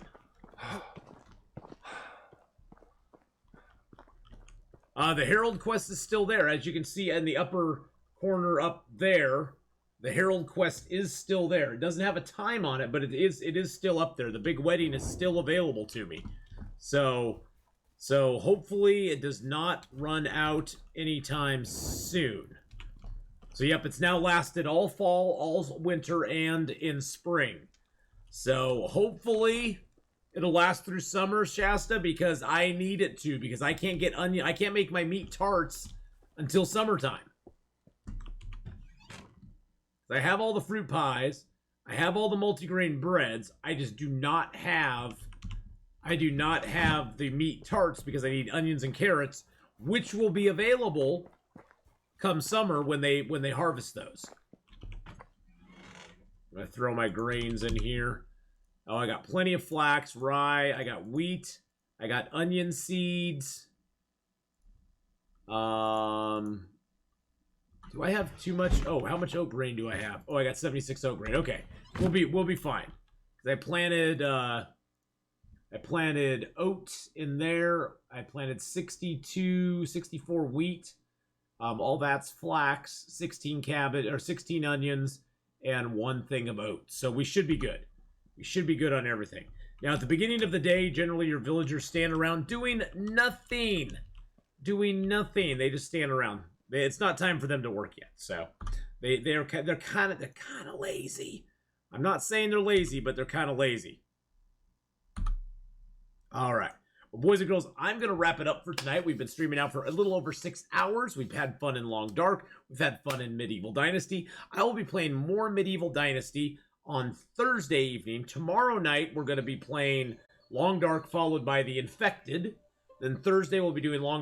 The Herald quest is still there. As you can see in the upper corner up there, the Herald quest is still there. It doesn't have a time on it, but it is still up there. The big wedding is still available to me. So hopefully it does not run out anytime soon. So yep, it's now lasted all fall, all winter, and in spring. So hopefully it'll last through summer, Shasta, because I need it to, because I can't get I can't make my meat tarts until summertime. I have all the fruit pies, I have all the multigrain breads, I just do not have the meat tarts because I need onions and carrots, which will be available come summer when they harvest those. I'm gonna throw my grains in here. Oh, I got plenty of flax, rye, I got wheat, I got onion seeds. Do I have too much? Oh, how much oat grain do I have? Oh, I got 76 oat grain. Okay, we'll be fine. Cause I planted oats in there. I planted 64 wheat. All that's flax, 16 cabbage or 16 onions, and 1 thing of oats. So we should be good. We should be good on everything. Now, at the beginning of the day, generally your villagers stand around doing nothing. Doing nothing. They just stand around. It's not time for them to work yet. So they're kind of lazy. I'm not saying they're lazy, but they're kind of lazy. All right. Well, boys and girls, I'm going to wrap it up for tonight. We've been streaming out for a little over 6 hours. We've had fun in Long Dark. We've had fun in Medieval Dynasty. I will be playing more Medieval Dynasty on Thursday evening. Tomorrow night, we're going to be playing Long Dark, followed by The Infected. Then Thursday, we'll be doing Long